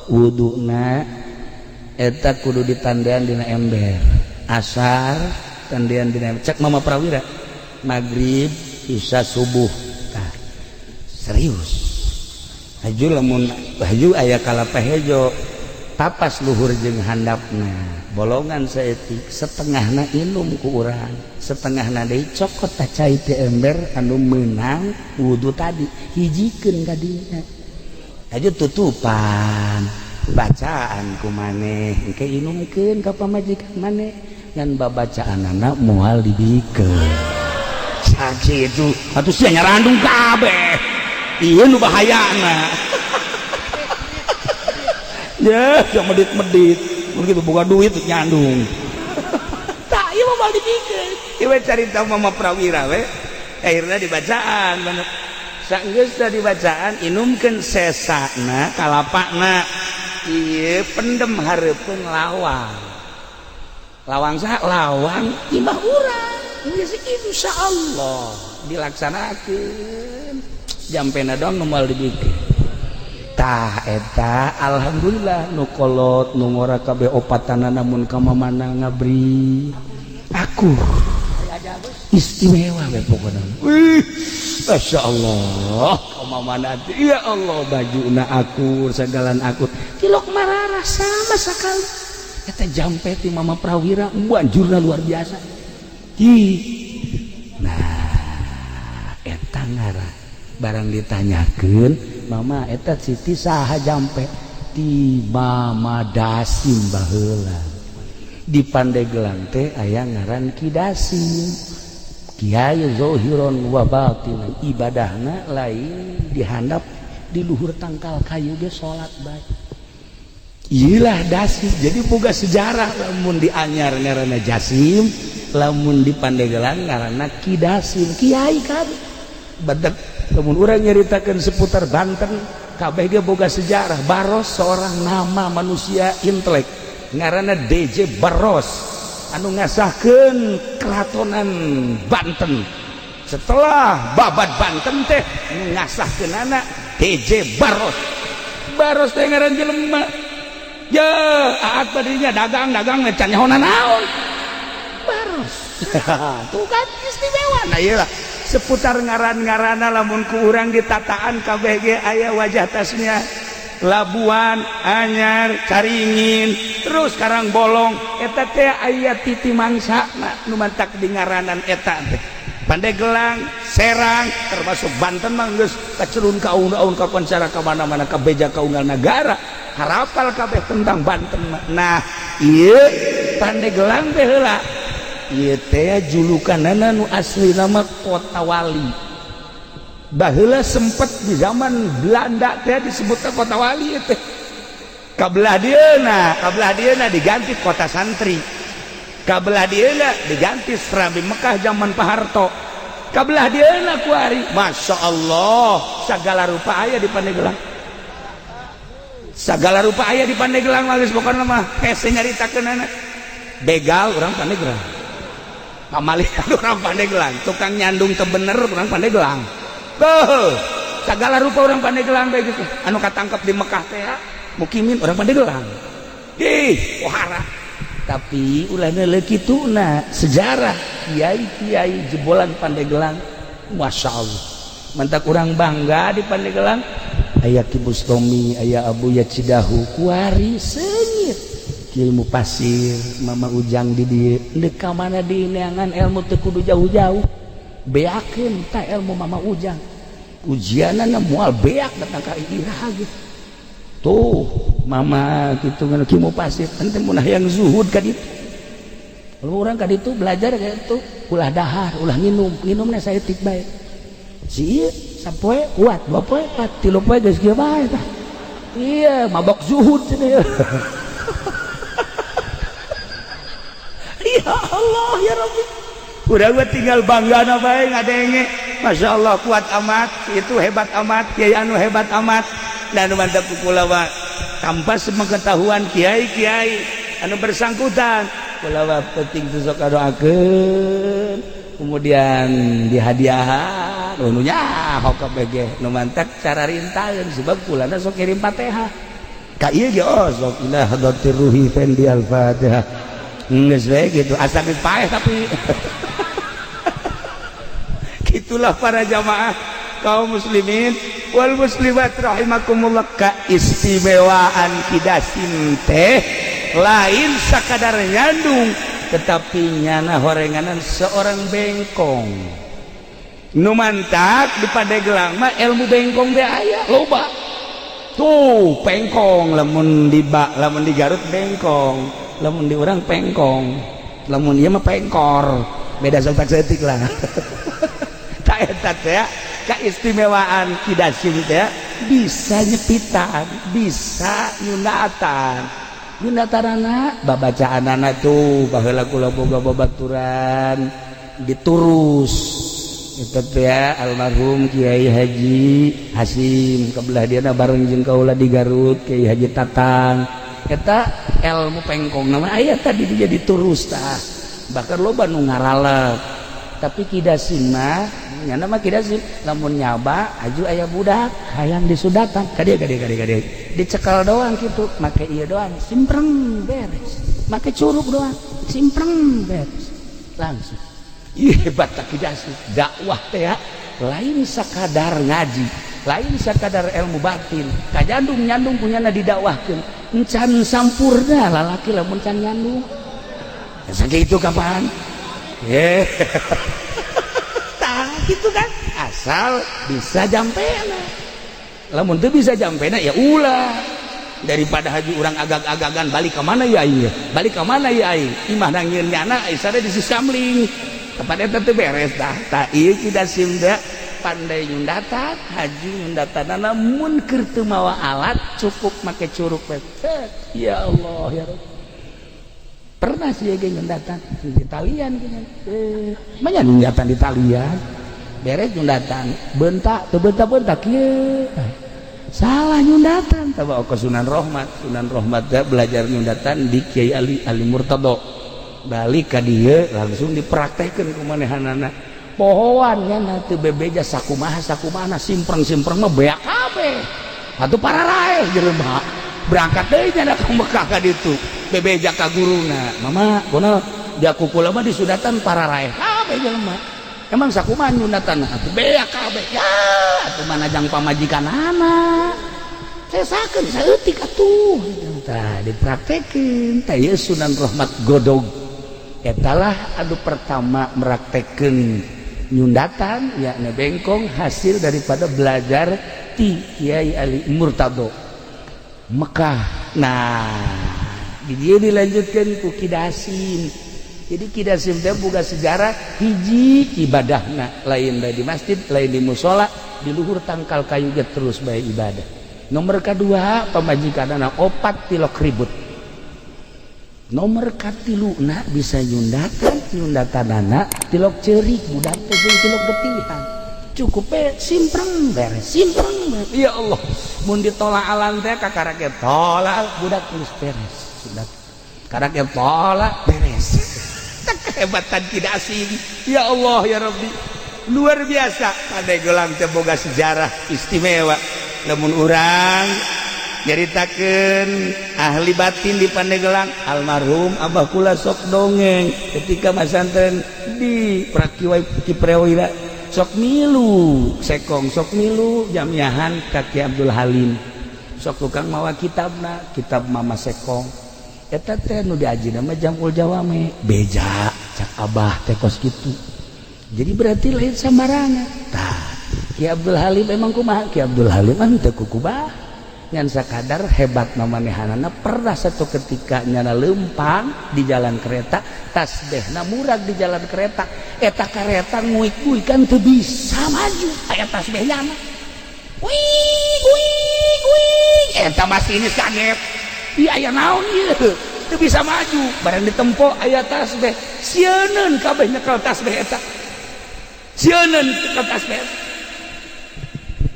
wuduna eta kudu ditandean dina ember asar tandean dina ember cek Mama Prawira maghrib isya subuh tah serius haju lamun haju aya kalapa hejo tapas luhur jeung handapna bolongan saeutik setengahna inum ku urang setengahna deui cokot cai ti ember anu meunang wudu tadi hijikeun ka dinya haju tutupan bacaan ku maneh engke inumkeun ka pamajikan maneh ngan babacaanana moal dibikeun sakitu atuh sia nyarandung kabeh ieu nu bahayana ya yang medit-medit mun kitu boga duit nyandung tah ieu moal dibikeun ieu carita Mama Prawira we akhirna dibacaan bener saenggeus dibacaan inumkeun sesana kalapana ieu pendem hareupeun lawang saha lawang imah urang geus insyaallah dilaksanakeun jampena doang nu moal dibikeun tah eta alhamdulillah nu kolot nu ngora kabeh opatana namun ka mamana ngabri aku istimewa we pokona Masya Allah mamana ya Allah bajuna akur sagalan akur tilok mararah sama sekali eta jampe ti Mama Prawira banjurna luar biasa nah eta ngara barang ditanyakeun mama eta Siti saha jampe ti Mama Dasim baheula di Pandeglang teh aya ngaran Ki Dasim Kiai zohiron wa batinan ibadahna lain dihandap di luhur tangkal kayu ge salat bae iyalah Dasim jadi boga sejarah lamun di Anyar ngaranna Jasim lamun di Pandeglang ngaranna Ki Dasim kiai kan badak lamun urang nyaritakeun seputar Banten kabeh ge boga sejarah Baros seorang nama manusia intelek ngaranna DJ Baros anu ngasahkeun keratonan Banten setelah babat Banten teh ngasahkeun anak DJ Baros teh ngaran jelema ya aat badinya dagang can nyahonan naon Baros tuh kan istimewa. Nah iyalah seputar ngaran-ngarana lamun ku urang ditataan kabeh ge aya wajah tasnya Labuan, Anyar, Caringin, terus Karang Bolong, eta teh aya titi mangsa nu mantak di ngaranan eta teh. Pandeglang, Serang, termasuk Banten mah geus kacerun ka aun-aun kakoncara ka mana-mana ka beja ka unggal negara. Harapal kabeh tentang Banten mah. Nah, ieu Pandeglang teh heula. Ieu teh julukanana nu asli nama Kota Wali. Baheula sempet di zaman Belanda teh disebutna Kota Wali teh. Kabelah dieuna diganti Kota Santri. Kabelah dieuna diganti Serambi Mekah zaman Pak Harto. Kabelah dieuna kuari. Masya Allah, segala rupa aya di Pandeglang. Segala rupa aya di Pandeglang geus pokona mah hese nyaritakeunana. Begal urang Pandeglang. Pamalihan urang Pandeglang, tukang nyandung teu bener urang Pandeglang. Tuh, segala rupa orang Pandeglang kayak gitu. Anu katangkap di Mekah teh mukimin orang Pandeglang. Ih, wahara. Tapi ulana leuh kituna sejarah kiai-kiai jebolan Pandeglang. Masya Allah. Mantak urang bangga di Pandeglang. Aya Ki Bustomi, aya Abuya Cidahu, kuari senyit. Kiai Mupasir, Mama Ujang di dieu. Deuk ka mana di neangan ilmu teu kudu jauh-jauh. Beakeun ta ilmu Mama Ujang. Ujianana moal beak datang ka irah gitu. Tuh, Mama kitu ngan Ki Mupasir ente mun hayang zuhud ka ditu. Kalau urang ka ditu belajar ka ditu, ulah dahar, ulah nginumna saeutik bae. Si ieu sapoe kuat, dua poe, tilu poe geus kieu bae tah. Iya, mabok zuhud cenah. Ya Allah ya Rabbi. Udah gue tinggal bangga na bae ngadenge. Masya Allah kuat amat, itu hebat amat, kiai anu hebat amat. Dan mantap kulawa tanpa sepengetahuan kiai-kiai anu bersangkutan. Kulawa penting tu sok doakeun. Kemudian dihadiahan, ununya hok kabeh nu mantap cara rintaeun sebab kulana sok kirim Fatihah. Ka ieu ge sok ila hadratir ruhi fendi al-Fatihah. Geus bae gitu, asa geus paeh tapi itulah para jamaah kaum muslimin wal muslimat rahimakumullah. Keistimewaan kidasin teh lain sakadar nyandung tetapi nyana horenganan seorang bengkong nu mantak di Pandeglang mah ilmu bengkong teh aya loba tuh. Pengkong lamun di Garut bengkong, lamun di urang pengkong, lamun ieu mah pengkor, beda setik lah. Eta teh keistimewaan kidasin teh bisa nyepitan, bisa nyundatanana babacaanana tuh baheula kula boga babaturan diturus eta teh almarhum Kiai Haji Hasim kabelah diana bareng jeung kaula di Garut Kiai Haji Tatang eta ilmu pengkong nama aya tadi dia diturus tah bahkan loba nu ngaralep. Tapi kidasin mah nyana mah kidasin lamun nyaba aju aya budak hayang disudatan kadia dicekal doang gitu make ieu doang simpreng beres make curug doang simpreng beres langsung. Ih hebat tak kidasin dakwah teh ya lain sakadar ngaji lain sakadar ilmu batin kajandung nyandung punyana didakwahkeun encan sampurna lalaki lamun can nyandung sakitu kapan gitu kan asal bisa jampena. Lamun teu bisa jampena ya ulah daripada haji urang agag-agagan balik ke mana ya aing balik ke mana ya aing imah nangieun nyana isada di Sisamling kepada eta teu beres dah ta ieu kidasim da pandai nyundatan haji nyundatanana mun keur teu mawa alat cukup make curug we. Ya Allah ya Rabbi. Pernah sih ge nyundatan di talian gini. Manya nyundatan di talian. Beres nyundatan, bentak teu bentak-bentak kieu. Salah nyundatan tah bawa ke Sunan Rohmat teh belajar nyundatan di Kiai Ali Murtado. Balik ka dieu langsung dipraktekkeun ku manehanana. Pohoan nya teu bebeja sakumaha simpreng mah beak kabeh. Atuh pararae jelema. Berangkat deui nya ka Mekah ka ditu. Bebeja ka guruna. Mama, kunaon? dia kukul mah di sudatan para rae kabeh jelema emang sakumaha nyundatan atuh bea kabeh ya atuh manajang pamajikanana cesakeun saeutik atuh tah dipraktekeun tah ieu Sunan Rahmat Godog etalah anu pertama meraktekeun nyundatan yakni bengkong hasil daripada belajar ti Kiai Ali Murtado Mekah. Nah dia dilanjutkan ku Kidasim. Jadi Kidasim teh boga sejarah hiji ibadahna lain di masjid lain di musola di luhur tangkal kayu ge terus bae ibadah. Nomor kedua pamajikanana opat tilok ribut. Nomor katiluna bisa nyundatanana tilok ceurik budak teh jeung tilok getihan. Cukup simpreng beres ya Allah mun ditolak alam teh kakaraket tolak budak terus beres sudah kakaraket tolak beres tak kehebatan Kidasim ya Allah ya Rabbi luar biasa Pandeglang teh boga sejarah istimewa lamun urang nyaritakeun ahli batin di Pandeglang almarhum Abah kula sok dongeng ketika masantren di Prakiwai Kiprewira sok milu sekong sok milu jamiahan Kaki Abdul Halim sok tukang mawa kitabna kitab Mama Sekong eta teh nu diajina mah Jamul Jawame beja cak Abah teh kos kitu jadi berarti lain samarangan tah Ki Abdul Halim emang kumaha Ki Abdul Halim mah teu kukubah ngan sakadar hebat mamanehanana pernah satu ketika nyana lempang di jalan kereta tasbehna murag di jalan kereta eta kereta nguik-nguikan teu bisa maju aya tasbehnya mah wing eta masinis kaget ieu aya naon ieu teu bisa maju bareng ditempo aya tasbeh sieun kabeh nyekel tasbeh eta sieun nyekel tasbeh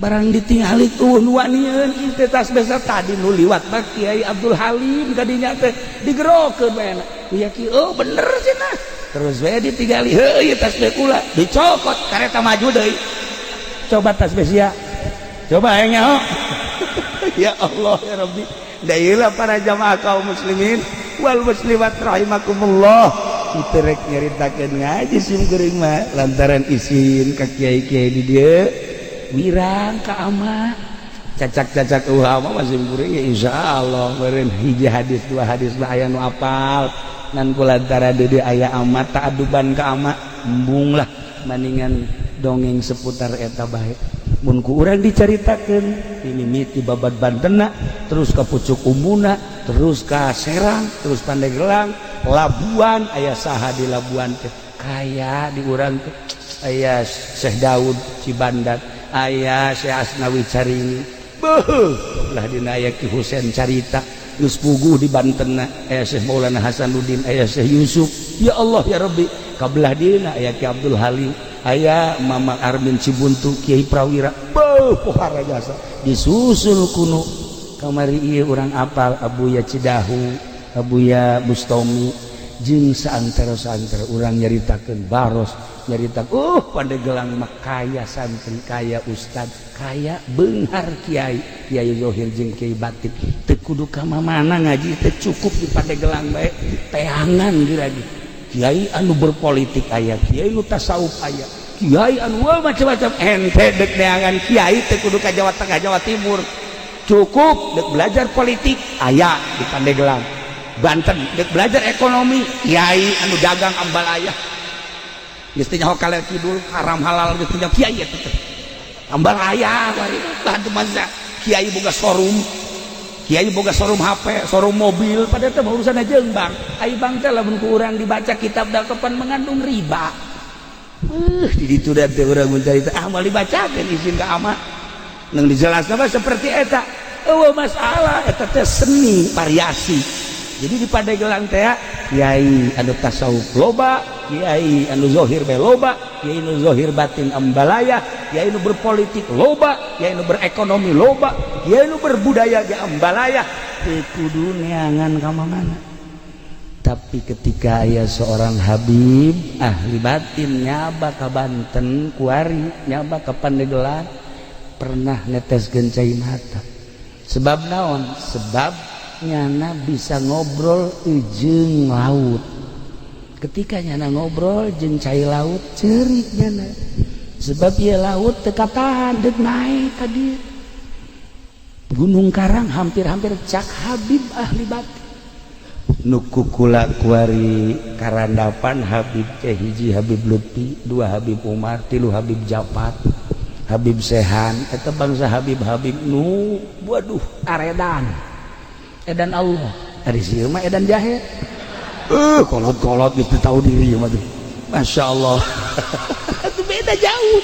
barang ditingali tuh nuanien itu tasbeh tadi nu liwat mah Kiai Abdul Halim kadinya teh digerokeun bae ya ki oh bener cenah terus we ditingali heuh tasbeh kula dicokot kareta maju deui coba tasbeh sia coba aing nyaho ya Allah ya Rabbi dailah para jamaah kaum muslimin wal muslimat rahimakumullah kita rek nyaritakeun ngaji sim geuring mah lantaran isin ka kiai-kiai di dieu wirang ka ama cacak-cacak ama masih kuring ya insyaallah meureun hiji hadis dua hadis lah aya nu apal ngan kulantara deui aya ama taaduban ka ama embung lah maningan dongeng seputar eta bae mun ku urang dicaritakeun mimiti babad Bantenna terus ka Pucuk Umbuna terus ka Serang terus Pandeglang Labuan aya saha di Labuan teh kaya di urang teh aya Syekh Daud Cibandat aya Syekh Asnawi Carini beuh lah dina aya Ki Husein Carita geus puguh di Bantenna aya Syekh Maulana Hasanuddin aya Syekh Yusuf ya Allah ya Rabbi kabelah dina aya Ki Abdul Halim aya Mamang Armin Cibuntu Kiai Prawira beuh pohara jasa disusul kuno kamari ieu urang apal Abuya Cidahu Abuya Bustomi jeung saantara-saantara urang nyaritakeun baros nyarita Pandeglang mah kaya santri kaya ustad kaya beunghar kiai Kiai Zohir jeung Kiai Batik teu kudu ka mana ngaji teh cukup di Pandeglang bae teangan lagi kiai anu berpolitik aya kiai nu tasawuf aya kiai anu macam-macam ente dek teangan kiai teu kudu ka Jawa Tengah Jawa Timur cukup dek belajar politik aya di Pandeglang Banten dek belajar ekonomi kiai anu dagang ambal aya geus teh nyaho kalel kidul haram halal geus teh kiai eta teh ambal aya bari tah masa kiai boga showroom kiai boga showroom HP showroom mobil pada teh urusan jeung bang ai bang teh lamun ku urang dibaca kitab dakepan mengandung riba di ditu da teh urang mencari teh ah moal dibacakeun izin ka ama nang dijelaskeun mah seperti eta eueuh masalah eta teh seni variasi jadi di Pandeglang teh kiai anu tasawuf loba kiai anu zohir bae loba kiai anu zohir batin ambalaya kiai anu berpolitik loba kiai anu berekonomi loba kiai anu berbudaya ge ambalaya teu kudu neangan ka mana tapi ketika aya seorang habib ahli batin nyaba ka Banten kuari nyaba ka Pandeglang pernah neteskeun cai mata sebab naon sebab nyana bisa ngobrol jeung laut ketika nyana ngobrol jeung cai laut ceurik nyana sebab ieu laut teu katahan deuk naik ka dieu Gunung Karang hampir-hampir cak Habib ahli batin nu kukula kuari karandapan Habib teh hiji Habib Lutfi, dua Habib Umar, tilu Habib Japat, Habib Sehan, eta bangsa Habib-habib nu waduh aredan edan Allah ari sieu mah edan jahe kolot-kolot gitu tahu diri mah tuh Masya Allah itu beda jauh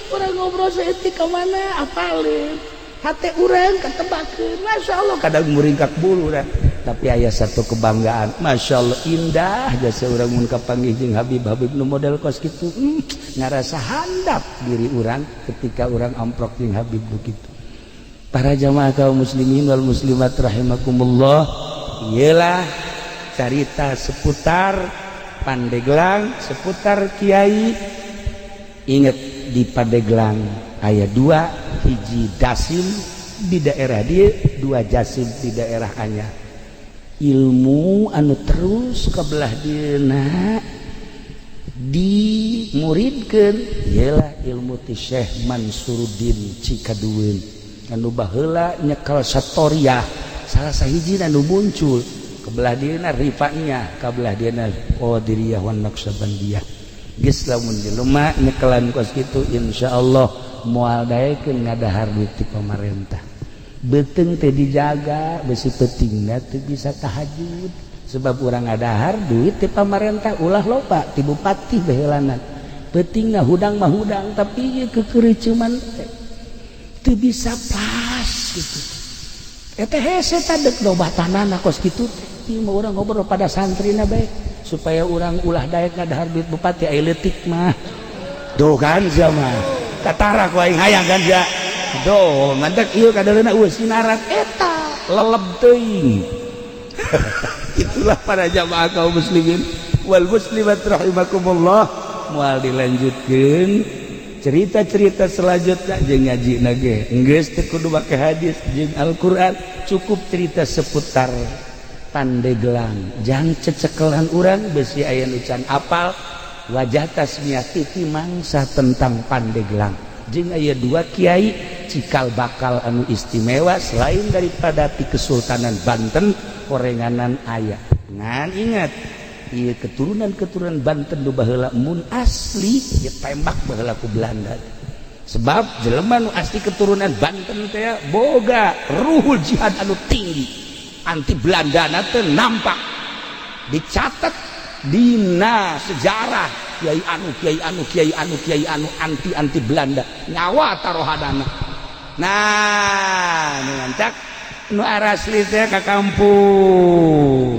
orang ngobrol seetik ke mana apalin hati orang ketebakan Masya Allah kadang meringkak bulu dah. Tapi aya satu kebanggaan Masya Allah indah jasa orang mun kapanggih jeung Habib-habib nu model kos kitu ngarasa handap diri orang ketika orang amprok jeung Habib begitu. Para jamaah kaum muslimin wal muslimat rahimakumullah, ialah cerita seputar Pandeglang, seputar Kiai. Ingat di Pandeglang aya 2 hiji Dasim di daerah dia, 2 Jasim di daerah Anyar. Ilmu anu terus kabelah dieuna dimuridkeun ialah ilmu ti Syekh Mansuruddin Cikadueun anu baheula nyekel satoriah salah sahiji anu muncul kabelah dieuna Rifaiyah kabelah dieuna Qadiriyah wan Naqsabandiyah geus lamun jelema nyekelan kos kitu insyaallah moal daekeun ngadahar duit ti pamarentah beteng teh dijaga besi pentingna teu bisa tahajud sebab urang ngadahar duit ti pamarentah ulah loba ti bupati baheulanan pentingna hudang mah hudang tapi ieu kekereuceuman teh teu bisa pas gitu eta hese tadek lobatanana kos kitu teh ieu mah urang ngobrol pada santrina bae supaya urang ulah daek ngadahar duit bupati aya leutik mah doh ganja mah katara ku aing hayang ganja doh ngadek ieu kadaleuna sinaran eta leleb teuing itulah para jamaah kaum muslimin wal muslimat rahimakumullah moal dilanjutkeun cerita-cerita selanjutnya jeung ngajina ge geus teu kudu make hadis jeung Al-Qur'an cukup cerita seputar Pandeglang jang cecekelan urang besi aya nu can apal wajah tasmiyati ti mangsa tentang Pandeglang jeung aya 2 kiai cikal bakal anu istimewa selain daripada ti Kesultanan Banten korenganan aya ngan ingat ieu keturunan Banten nu baheula mun asli ieu tembak baheula ku Belanda sebab jelema nu asli keturunan Banten teh boga ruhul jihad anu tinggi anti Belandana teh nampak dicatat dina sejarah kiai anu anti Belanda nyawa tarohadana nah nu ngancak nu arasli teh ka kampung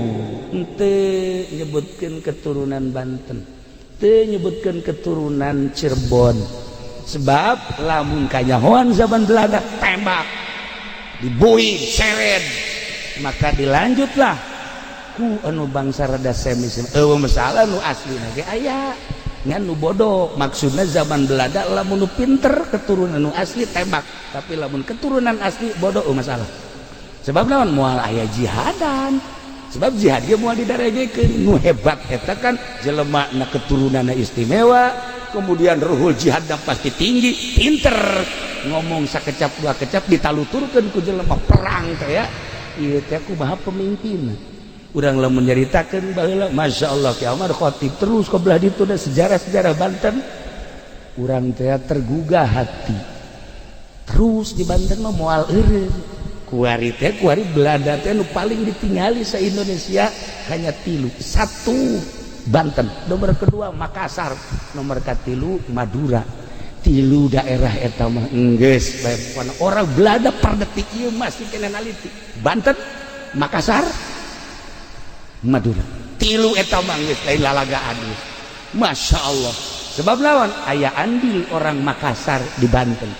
teu nyebutkeun keturunan Banten teu nyebutkeun keturunan Cirebon sebab lamun kanyahoan zaman Belanda tembak dibuing seret maka dilanjutlah ku anu bangsa rada semis masalah nu aslina ge aya ngan nu bodoh maksudna zaman Belanda lamun nu pinter keturunan nu asli tembak tapi lamun keturunan asli bodoh masalah sebab naon moal aya jihadan sebab jihad ge moal didarajekeun nu hebat eta kan jelema na keturunanna istimewa kemudian ruhul jihadna pasti tinggi pinter ngomong sakecap dua kecap ditaluturkeun ku jelema perang teh ya ieu teh kumaha pemimpin urang lamun nyaritakeun baheula masyaallah Ki Amar Khatib terus ka belah ditu da sejarah-sejarah Banten urang teh tergugah hati terus di Banten mah moal eureun kuari Belanda teh nu paling ditinggali sa Indonesia hanya 3 1 Banten nomor kedua Makassar nomor katilu Madura 3 daerah eta mah geus bae orang Belanda per detik ieu masih kena naliti Banten Makassar Madura 3 eta mah geus lain lalagaan Masya Allah sebab lawan aya andil orang Makassar di Banten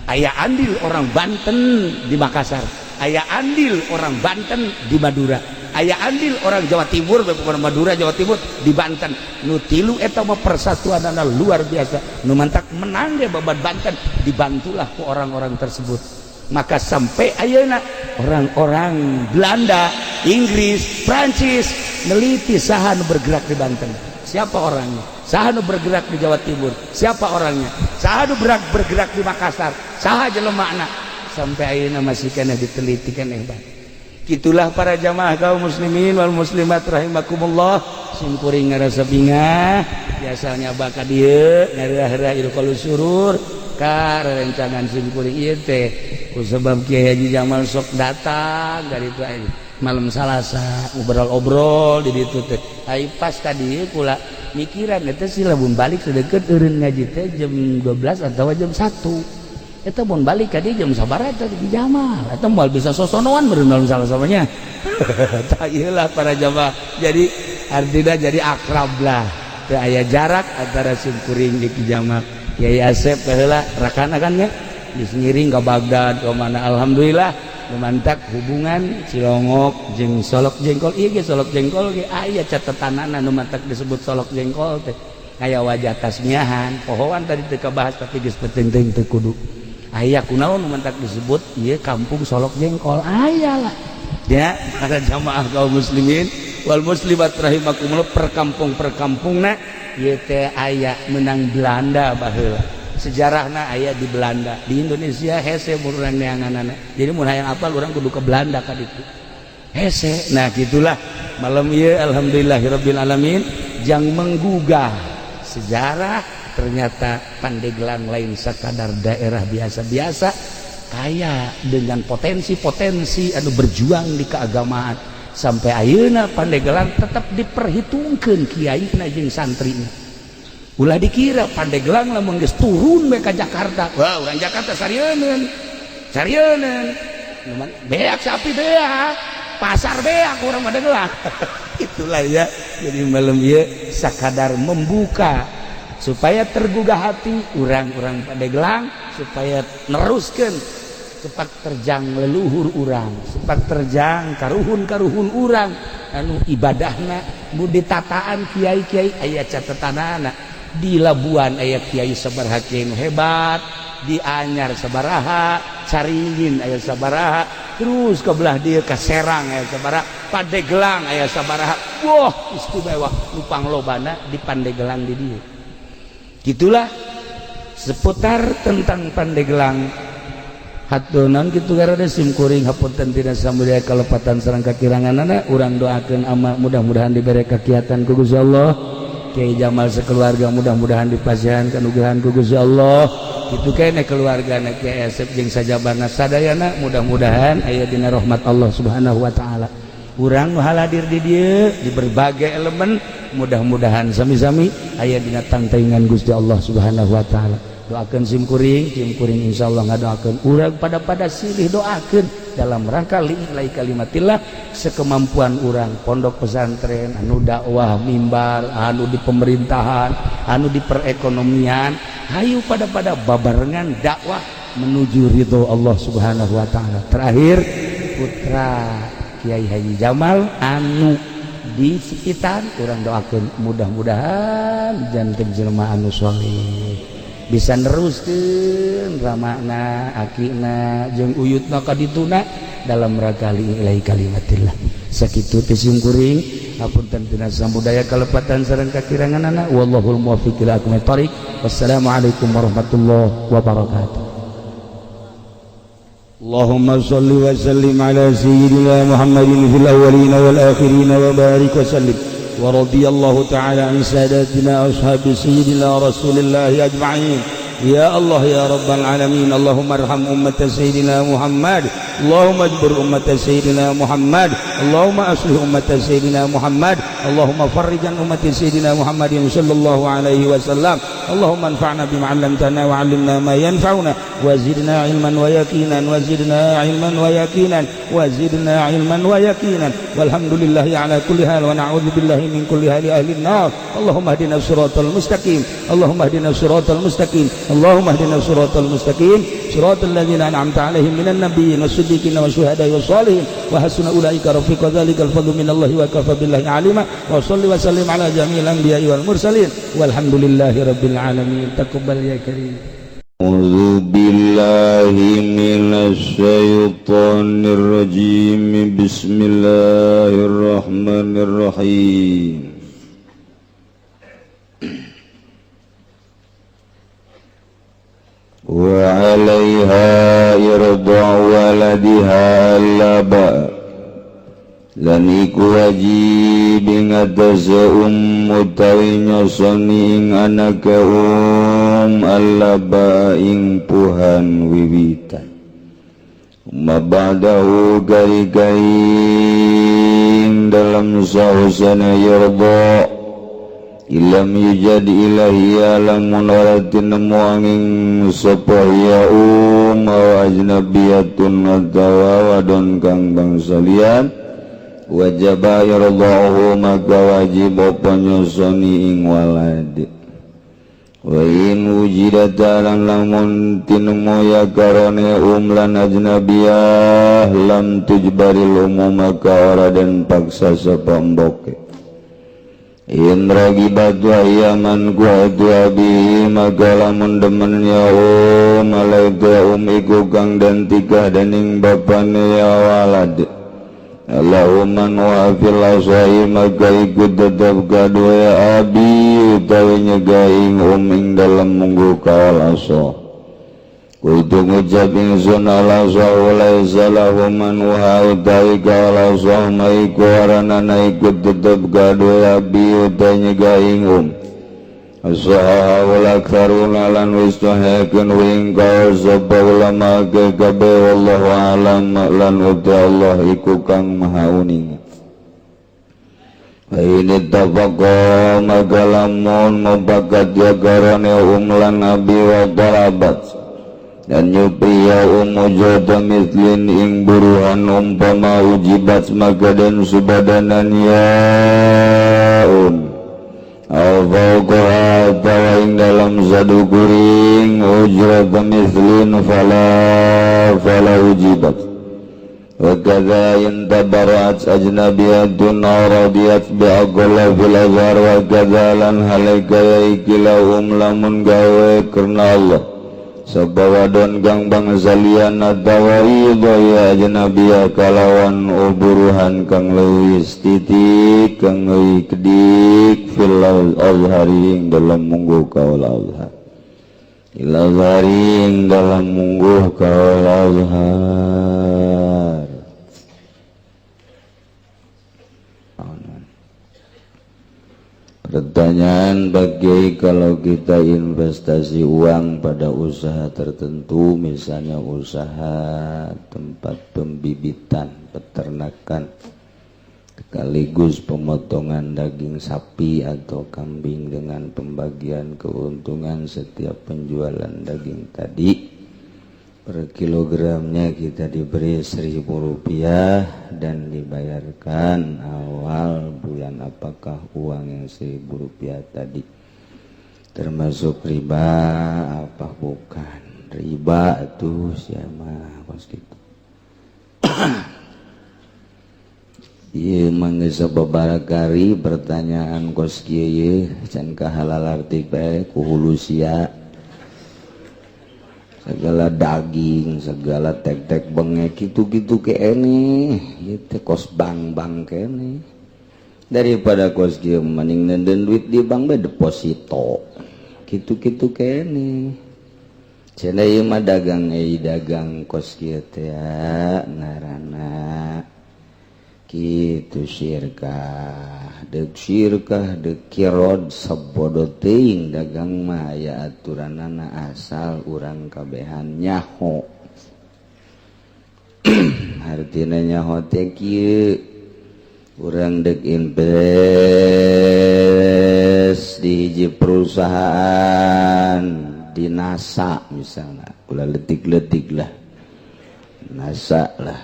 aya andil orang Banten di Makassar aya andil orang Banten di Madura aya andil orang Jawa Timur bukan Madura Jawa Timur di Banten nu 3 eta mah persatuanana luar biasa nu mantak menang ge babat Banten dibantulah ku orang-orang tersebut Maka sampai ayeuna orang-orang Belanda, Inggris, Prancis neliti saha nu bergerak di Banten, siapa orangnya, saha nu bergerak di Jawa Timur, siapa orangnya, saha nu bergerak di Makassar, saha jelemakna, sampai ayeuna masih kena diteliti keneh bae. Itulah para jamaah kaum muslimin wal muslimat rahimakumullah, simkuring ngarasa bingah biasanya baka dieu ngarah-rah ieu kalau surur ka rencangan simkuring ieu teh kusebab Kiai Haji Jamal sok datang dari itu malam Salasa ngobrol-obrol di ditu teh ai pas ka dieu kula mikiran eta si lamun balik sedeket eureun ngaji teh jam 12 atau jam 1 eta mun balik ka dieu jam sabaraha teh di Jamal eta moal bisa sosonoan meureun malam Salasanya tah ieu lah para jamaah jadi artinya jadi akrab lah teu aya jarak antara simkuring jeung Ki Jamal Kiai Asep baheula rakana kan nya geus ngiring ka Baghdad ka mana alhamdulillah lumantak hubungan Cilongok jeung Solok Jengkol ieu ge Solok Jengkol ge aya catetanana nu mantak disebut Solok Jengkol teh aya wajah tasmiahan pohoan tadi teu kabahas tapi geus penting teu kudu aya kunaon nu mantak disebut ieu kampung Solok Jengkol aya lah ya para jamaah kaum muslimin wal muslimat rahimakumullah perkampung-perkampungna ieu teh aya menang Belanda baheula sejarahna aya di Belanda di Indonesia hese urang neanganana jadi mun hayang apal urang kudu ke Belanda ka ditu hese nah gitulah malam ieu alhamdulillahirabbil alamin jang menggugah sejarah ternyata Pandeglang lain sekadar daerah biasa-biasa kaya dengan potensi-potensi anu berjuang di keagamaan sampai ayeuna Pandeglang tetap diperhitungkeun kiaina jeung santrina ulah dikira Pandeglang lamun geus turun we ka Jakarta wah urang Jakarta sarieun beak sapi beak pasar beak urang Pandeglang itulah ya jadi malam ieu sakadar membuka supaya tergugah hati urang-urang Pandeglang supaya neruskeun cepat terjang leluhur urang cepat terjang karuhun-karuhun urang anu ibadahna mu ditataan kiai-kiai aya catetanana di Labuan aya kiai sabaraha kiai nu hebat di Anyar sabaraha Caringin aya sabaraha terus ke belah dieu ka Serang aya sabaraha Pandeglang aya sabaraha wah istimewa nu panglobana di Pandeglang di dieu gitulah seputar tentang Pandeglang hatunan gitu garada simkuring hapunten tina samudaya kalepatan sareng kakiranganana urang doakeun ama mudah-mudahan dibere kakiatan ku Gusti Allah Kiai Jamal sekeluarga mudah-mudahan dipasihan kanugrahan ku Gusti Allah kitu keneh keluargana Kiai Asep jeung sajabana sadayana mudah-mudahan aya dina rahmat Allah Subhanahu wa taala urang nu haladir di dieu di berbagai elemen mudah-mudahan sami-sami aya dina tangtaingan Gusti Allah Subhanahu wa taala doakeun simkuring insyaallah ngadoakeun urang pada silih doakeun dalam rangka lillahi kalimatillah sekemampuan urang pondok pesantren anu dakwah mimbar anu di pemerintahan anu di perekonomian hayu pada babarengan dakwah menuju ridho Allah Subhanahu wa taala terakhir putra Kiai Haji Jamal anu di sekitar urang doakeun mudah-mudahan janten jelema anu saleh bisa neruskeun ramana akina jeung uyutna ka dituna dalam rangka lillahi kalimatillah sakitu teh simkuring hapunten tina samudaya kalepatan sareng kakiranganana wallahul muwaffiq ila aqwamit thoriq wassalamualaikum warahmatullahi wabarakatuh Allahumma shalli wa sallim ala sayyidina Muhammadin fil awwalin wal akhirin wa barik wa sallim ورضي الله تعالى عن ساداتنا أصحاب سيدنا رسول الله أجمعين يا الله يا رب العالمين اللهم ارحم أمة سيدنا محمد اللهم اجبر أمة سيدنا محمد اللهم أصلح أمة سيدنا محمد اللهم فرج عن أمة سيدنا محمد صلى الله عليه وسلم اللهم انفعنا بما علمتنا وعلمنا ما ينفعنا وزدنا علما ويقينا وزدنا علما ويقينا وزدنا علما ويقينا والحمد لله على كل حال ونعوذ بالله من كل حال أهل النار اللهم اهدنا الصراط المستقيم اللهم اهدنا الصراط المستقيم اللهم اهدنا الصراط المستقيم صراط الذين أنعمت عليهم من النبيين والصديقين والشهداء والصالحين وحسن أولئك رفيقا ذلك الفضل من الله وكفى بالله عليما وصل وسلم على جميع الأنبياء والمرسلين والحمد لله رب العالمين تقبل يا كريم A'udzu billahi minasy syaithanir rajim. Bismillahirrahmanirrahim. Wa 'alaiha irda'u waladiha laba. Lan iku wajib ing atase utawi nyosoni ing anake allaba ing puhan wiwitan mabadahu ing dalam sahusana yarda ilam yujad ilahi alamun waratin nemu angin sepaya wa ajnabiyatun atawa wadon kang bangsalian wajaba yarda'uhu maka wajib apa nyosoni ing walad wa in wujidata lan lamun tinemu ya karone lan ajnabiyah lam tujbaril maka ora den paksa sapa mboke in ragibat wa yaman kuatu abi maka lamun demen ya malaika iku kang den tikah dening bapane ya walad Allahumma wa fil asai maka ikut tetap kadua ya abi utawi nyegaing ing dalam munggu kawal asa kudu ngucap ingsun ala sawalai salahuman wa utawi kawal asa maiku aranana ikut tetap kadua ya abi utawi nyegaing as-sahawul aktharuna lan wistahaken wing kau sapa ulama ke kabe wallahu alam lan uta Allah iku kang maha uning ini tafaqa maka lamun mubakat ya karane lan nabi wa talabat dan nyupriya mujada mislin ing buruhan umpama ujibat maka dan subadanan yaun Al-Fawqaha tawain dalam sadu kuring ujrat mislin fala ujibat wa kadha intabarat ajnabiyatun aradiyat bi'aqalla fil azhar wa kadha lan halika yaikilahum lamun gawe kerna Allah sabawadon kang bangsalian atawa idaya ajnabiyah kalawan uburuhan kang leuwis titik kang leuwih kedik fil azhari ing dalam mungguh kaul azhar ila azhari ing dalam mungguh kaul azhar. Pertanyaan bagi kalau kita investasi uang pada usaha tertentu, misalnya usaha tempat pembibitan, peternakan, sekaligus pemotongan daging sapi atau kambing dengan pembagian keuntungan setiap penjualan daging tadi, per kilogramnya kita diberi Rp1.000 dan dibayarkan awal bulan. Apakah uang yang Rp1.000 tadi termasuk riba apa bukan? Riba itu siapa kos gitu. Iya mangga sababarakari pertanyaan kos kieu can kahalal artikel ku hulu sia segala daging, segala tek-tek bengek gitu-gitu kene, gitu kos bank kene. Daripada kos kieu mending nenden duit di bank be deposito. Gitu-gitu kene. Cenah ieu mah dagang dagang kos kieu teh ngaranna kitu syirkah dek kirod sabodo teuing dagang mah aya aturanana asal urang kabehan nyaho. Artina nyaho teh kieu urang dek invest di hiji perusahaan di NASA misalnya ulah letik-letik lah NASA lah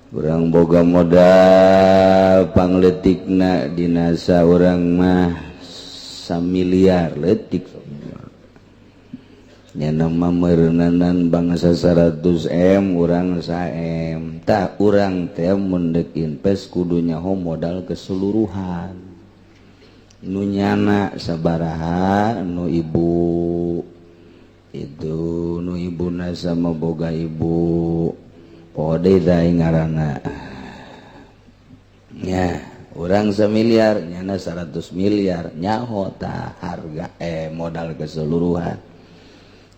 urang boga modal pangletikna di NASA urang mah 1 miliar letik nya nama meureunanan bangsa 100M urang 100M tak urang teh mun deuk invest kudu nyaho modal keseluruhan nu nyana sabaraha nu ibu itu nu ibuna sama boga ibu pode teh ngaranna nya urang 1 miliar nyana 100 miliar nyaho tah harga modal keseluruhan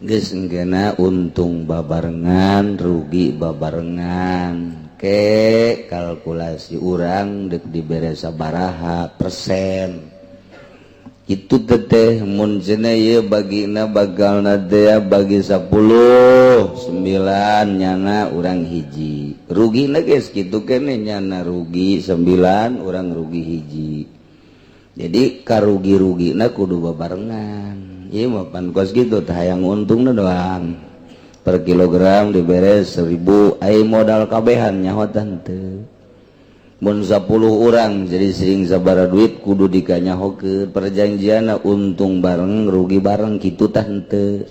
geus engkeuna untung babarengan rugi babarengan ke kalkulasi urang dek dibere sabaraha persen itu teteh mun cenah ieu bagina bagalna teh bagi 10 9 nyana urang hiji rugina geus kitu keneh nyana rugi 9 urang rugi hiji jadi karugi-rugina kudu babarengan ieu mah pan kos kitu teh hayang untungna doang per kilogram dibere 1000 ai modal kabehan nyaho teu mun 10 orang jadi sering sabara duit kudu dikanyahokeun perjanjianna untung bareng rugi bareng kitu tah henteu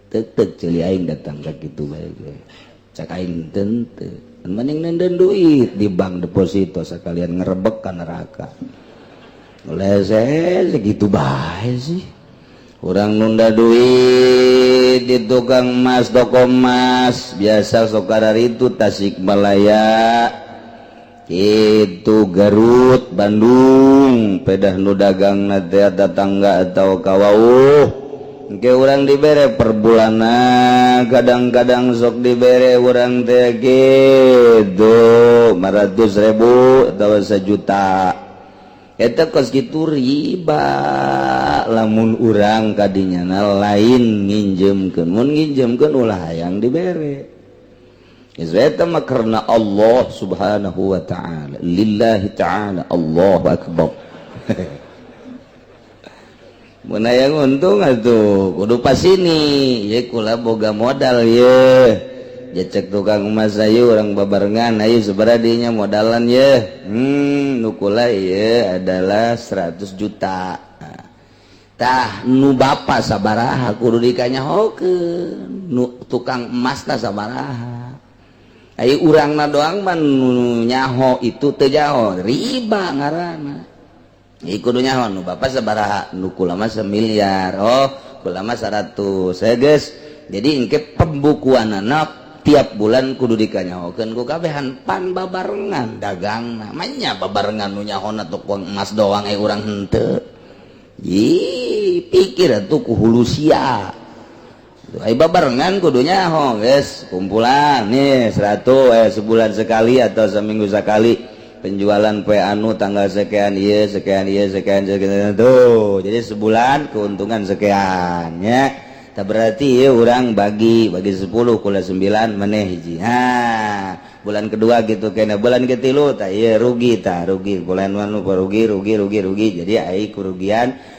teu ceuli aing datang ka kitu bae cak aing teu mending nenden duit di bank deposito sakalian ngerebek ka neraka lese segitu bae sih urang nunda duit di tukang emas toko emas biasa sokadar itu Tasikmalaya itu Garut Bandung pedah nu dagang teh tetangga atau kawauh engke urang dibere per bulana kadang-kadang sok dibere urang teh gitu 500.000 atau 1 juta eta kos kitu riba lamun urang kadinyana lain nginjemkeun mun nginjemkeun ulah hayang dibere Izreta mah karena Allah subhanahu wa ta'ala lillahi ta'ala Allahu akbar mun aya untung atuh kudu pasini ye kula boga modal ye jecek tukang emas ayeuna urang babarengan ayeuna sabaraha dinya modalan ye nu kula ye adalah 100 juta tah nu bapa sabaraha kudu dikanyahokeun nu tukang emas tah sabaraha ai urangna doang mah nu nyaho itu teu jaho riba ngaranna ieu kudu nyaho nu bapa sabaraha nu kula mah 1 miliar oh kula mah 100 geus jadi engke pembukuanna tiap bulan kudu dikanyahokeun ku kabehan pan babarengan dagangna manya babarengan nu nyahona tukang emas doang urang henteu pikir atuh ku hulu sia ai babarengan kudu nyaho geus kumpulan nih 100 sebulan sekali atau seminggu sekali penjualan poe anu tanggal sekian ieu sekian tuh jadi sebulan keuntungan sekian ya tah berarti ieu urang bagi 10 kula 9 maneh hiji bulan kedua gitu kena bulan ketilu tah ieu rugi bulan anu rugi jadi ai kerugian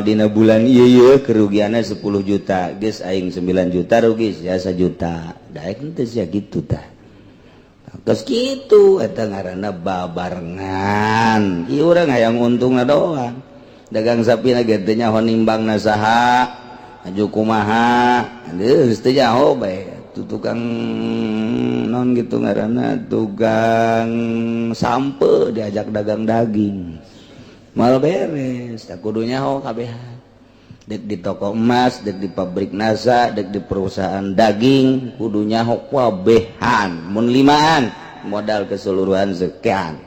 dina bulan ieu kerugianna 10 juta geus aing 9 juta rugi sia 1 juta daek henteu sia kitu tah geus kitu eta ngaranna babarengan ieu urang hayang untungna doang dagang sapina ge teh nyaho nimbangna saha aju kumaha geus teu nyaho bae tukang non gitu ngaranna tukang sampe diajak dagang daging mal beres tak kudu nyaho kabehan dek di toko emas dek di pabrik nasa dek di perusahaan daging kudu nyaho kabehan mun 5an modal keseluruhan sekian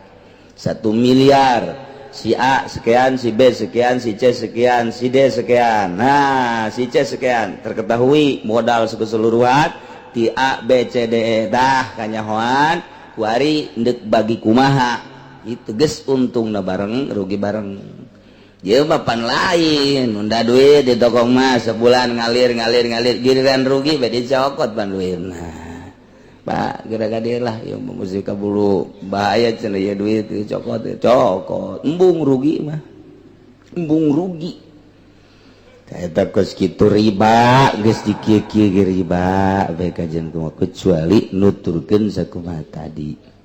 1 miliar si A sekian si B sekian si C sekian si D sekian nah si C sekian terketahui modal keseluruhan ti A B C D E dah kanyahoan kuari ndek bagi kumaha itu geus untungna bareng rugi bareng ieu mah pan lain nunda duit di toko emas sebulan ngalir giliran rugi bae dicokot pan duitna Pak gara-gara lah ieu mesti kabulu bahaya cenah ieu duit dicokot embung rugi mah embung rugi eta geus kitu riba geus dikieu-kieu riba bae kajian kumaha kecuali nuturkeun sakumaha tadi.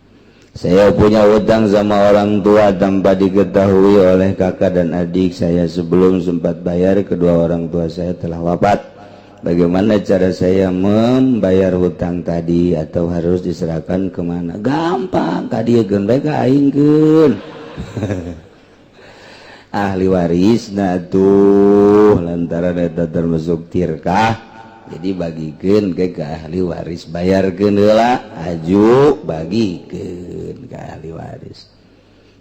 Saya punya hutang sama orang tua tanpa diketahui oleh kakak dan adik saya sebelum sempat bayar kedua orang tua saya telah wafat. Bagaimana cara saya membayar hutang tadi atau harus diserahkan kemana? Gampang, kadiekeun bae ka aingkeun. ahli waris tuh lantaran eta termasuk tirkah jadi bagikeun ke ahli waris bayarkeun heula aju bagikeun ke ahli waris.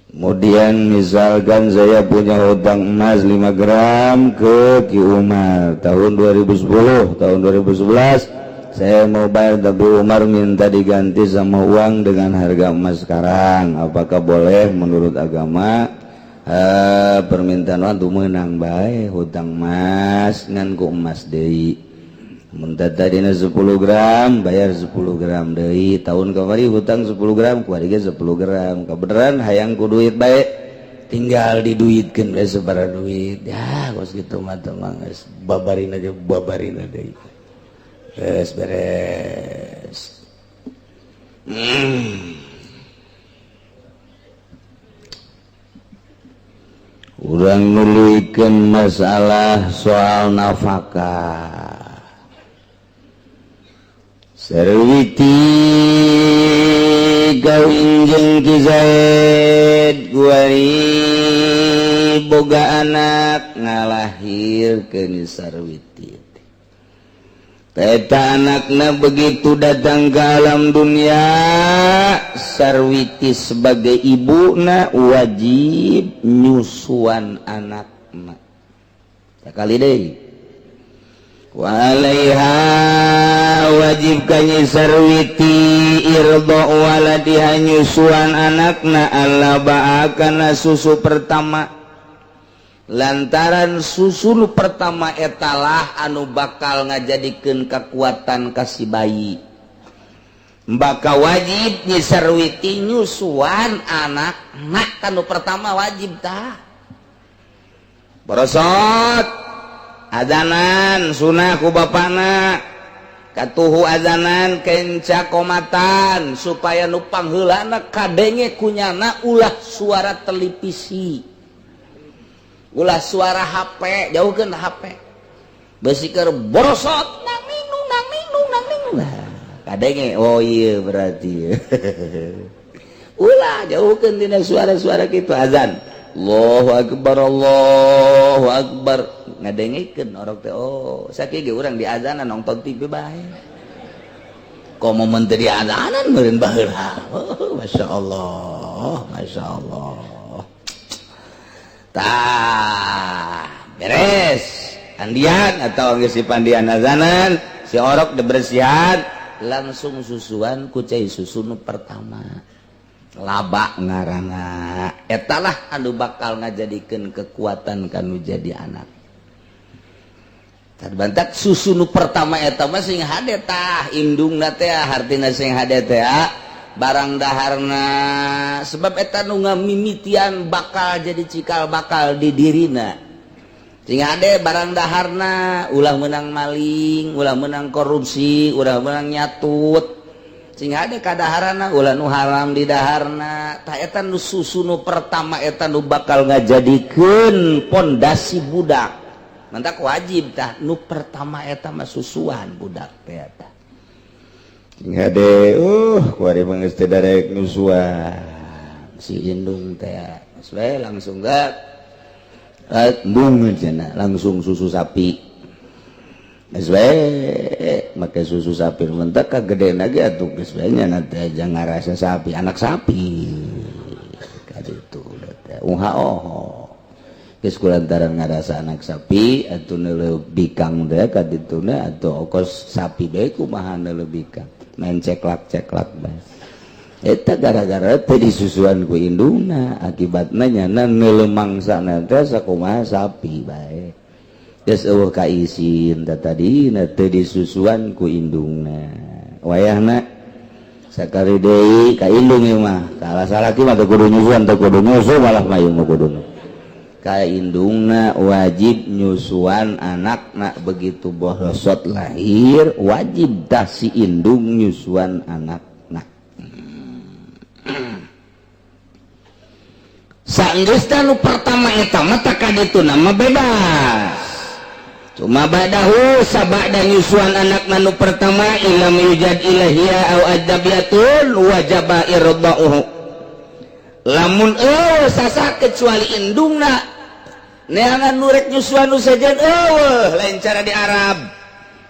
Kemudian misalkan saya punya hutang emas 5 gram ke Ki Umar tahun 2010, tahun 2011 saya mau bayar tapi Umar minta diganti sama uang dengan harga emas sekarang. Apakah boleh menurut agama? Permintaan untuk menang baik hutang emas ngan ku emas deui. Mun tadina 10 gram bayar 10 gram deui. Tahun kamari hutang 10 gram ku ari 10 gram. Kabeneran hayang ku duit bae tinggal diduitkeun bae sabaraha duit. Ya geus kitu mah teh mah geus babarina deui. Geus beres. Urang nuluykeun masalah soal nafkah. Sarwiti kawin jeung Ki Zaid kuari boga anak ngalahirkeun Sarwiti. Eta anakna begitu datang ke alam dunia, Sarwiti sebagai ibuna wajib nyusuan anakna. Sakali deui. Walaiha wajib kanyi Sarwiti irdo waladiha nyusuan anakna Allah ba'akana susu pertama lantaran susu nu pertama etalah anu bakal ngajadikeun kekuatan kasih bayi maka wajib nyi Sarwiti nyusuan anakna kanu pertama wajib tah borosot azanan sunah ku bapana katuhu azanan kenca komatan supaya nu pangheulana kadenge kunyana ulah suara televisi ulah suara HP jauhkeun HP beusi keur borosot nang minung nah kadenge oh iya berarti ulah jauhkeun tina suara-suara kitu azan Allahu Akbar ngadengikeun orang teh oh sakieu ge urang di azanan nonton TV bae komo menteri azanan meureun baheula oh masyaallah tah beres andian atau geus dipandian azanan si orok dibersihan langsung susuan ku cai susu nu pertama laba ngaranna etalah anu bakal ngajadikeun kekuatan kanu jadi anak. Terbantak susu nu pertama eta mah sing hade tah indungna teh hartina sing hade teh barang daharna sebab eta nu ngamimitian bakal jadi cikal bakal di dirina sing hade barang daharna ulah meunang maling ulah meunang korupsi ulah meunang nyatut sing hade kadaharana ulah nu haram di daharna tah eta nu susu nu pertama eta nu bakal ngajadikeun pondasi budak mantak wajib tah nu pertama eta mah susuan budak teh eta ngade kuari mah geus teh darek nusuan si indung teh geus bae langsung gak bung cenah langsung susu sapi geus bae make susu sapi mentak kagedena ge atuh geus bae nya teh aja ngarasa sapi anak sapi kaditu teh geus kulantaran ngarasa anak sapi atuh neuleuh bikang teh kadituna atuh ongkos sapi bae kumaha neuleuh bikang main ceklak bae eta gara-gara teh disusuan ku indungna akibatna nyana neuleuh mangsana teh sakumaha sapi bae geus eueuh kaisin tadina teh disusuan ku indungna wayahna sakali deui ka indung ieu mah ka salaki mah teu kudu nyusuan teu kudu nyusu malah mayung kudu ka indungna wajib nyusuan anakna begitu borosot lahir wajib dah si indung nyusuan anakna saenggeusna nu pertama eta mah tak kadituna mah bebas cuma badahu sabada nyusuan anakna nu pertama ilam yujad ilahiyya au ajabiyatun wajaba irda'uhu lamun sasa kecuali indungna neangan nurek nyusuan nu sejen lain cara di Arab,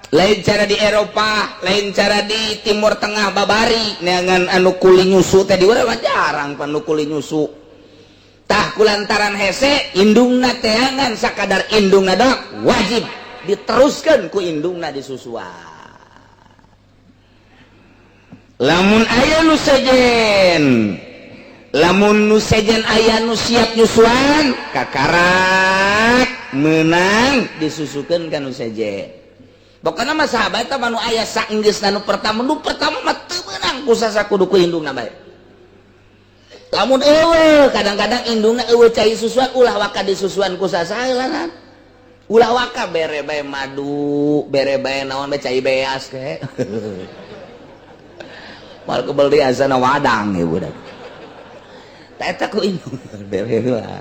lain cara di Eropa, lain cara di Timur Tengah babari neangan anu kuli nyusu teh di urang mah jarang panu kuli nyusu tah kulantaran hese indungna teangan sakadar indungna dok wajib diteruskan ku indungna disusuan. Lamun aya nu sejen, lamun nu sejen aya nu siap nyusuan kakarak menang disusukeun ka nu sejen. Pokona mah sahabat mah nu aya saenggeusna nu pertama mah teu meunang ku sasakudu ku indungna bae. Lamun eueuh kadang-kadang indungna eueuh cai susuan ulah waka disusuan ku sasaeulangan. Ulah waka bere bae madu, bere bae naon bae cai beas ke. Mal kebel di asana wadang ya budak. Eta ku indung bere lah.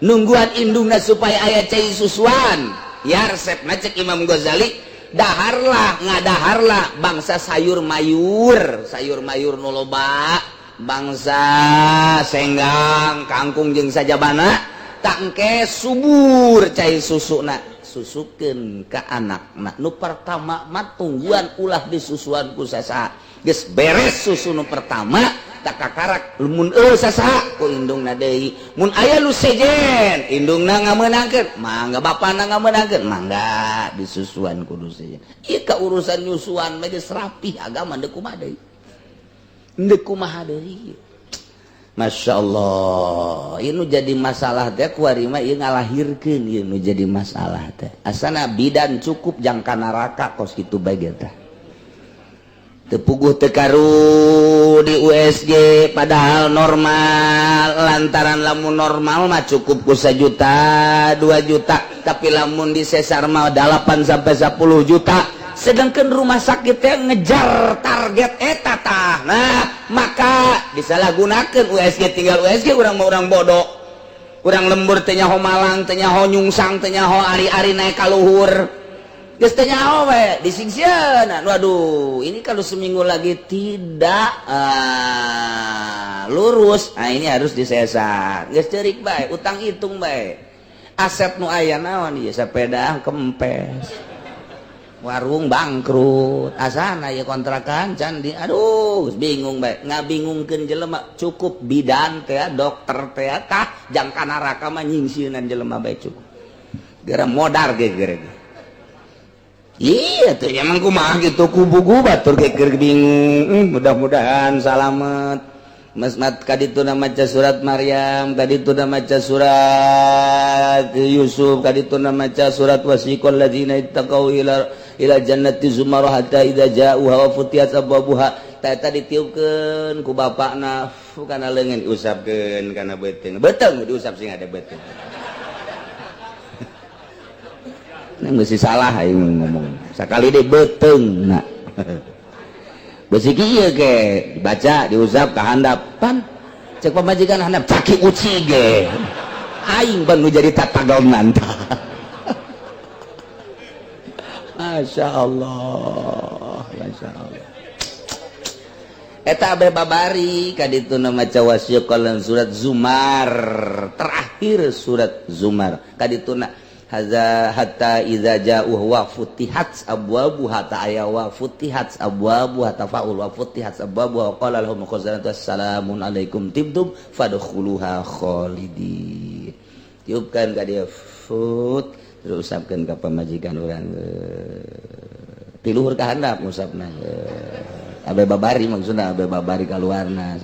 Nungguan indungna supaya aya cai susuan. Ya resepna cek Imam Ghazali, daharlah ngadaharlah bangsa sayur mayur nu loba, bangsa senggang, kangkung jeung sajabana, tangke subur cai susuna, susukeun ka anakna. Nu pertama mah tungguan ulah disusuan ku sasaha. Geus beres susu nu pertama tak kakarak mun sasaha ku indungna deui. Mun aya nu sejen indungna ngameunangkeun mangga bapana ngameunangkeun mangga disusuan kudu sejen. Ieu ka urusan nyusuan mah geus rapih agama deuk kumaha deui. Deuk kumaha deui. Masya Allah, ieu nu jadi masalah teh kuari mah ieu ngalahirkeun ieu nu jadi masalah teh. Asana bidan cukup jang ka neraka kos kitu bae teh. Tepuguh tekaru di USG padahal normal, lantaran lamun normal mah cukup ku 1 juta 2 juta, tapi lamun di sesar mah 8 sampai 10 juta, sedangkan rumah sakit yang ngejar target eta tah. Nah maka disalahgunakeun USG, tinggal USG urang mah urang bodoh, urang lembur teh nyaho malang, teh nyaho nyungsang, teh nyaho ari-ari naik ka luhur. Geus teh nyaho we disingseun. Waduh, ini kalau seminggu lagi tidak lurus, nah ini harus disesar. Geus ceurik bae, utang hitung bae. Aset nu aya naon ieu sepeda kempes. Warung bangkrut, asana ya kontrakan can di aduh bingung bae. Ngabingungkeun jelema, cukup bidan teh, dokter teh tah jang ka neraka mah nyingsieunnan jelema bae cukup. Gara modar ge gara. Iya tuh emang kumaha gitu kubu batur geger bingung. Mudah-mudahan salamet. Masmat kadituna maca surat Maryam, kadituna maca surat Yusuf, kadituna maca surat wasiqal ladzina ittaqau ila jannati zumar hatta idza ja'uha wa futiyat abwabuha. Eta ditiupkeun ku bapakna kana leungeun diusapkeun kana beuteung. Beuteung diusap sing ada beuteung. Ini mesti salah aing ngomong. Sakali deh beuteung na. Beusi kieu ge dibaca diusap ka handap pan. Cek pamajikan handap caki uci ge. Aing ban nu jadi tatagonan tah. Masya Allah. Masya Allah. Eta abe babari kadituna maca wasiqal surat Zumar. Terakhir surat Zumar kadituna haza hatta idza ja'uhu wa futihat abwabu hatta aya wa futihat abwabu hatta faul wa futihat abwabu wa qala lahum khazanatu assalamun alaikum tibtum fadkhuluha khalidin. Tiupkan ka dia fut terus usapkeun ka pamajikan urang ti luhur ka handap ngusapna abe babari maksudna abe babari kaluarna.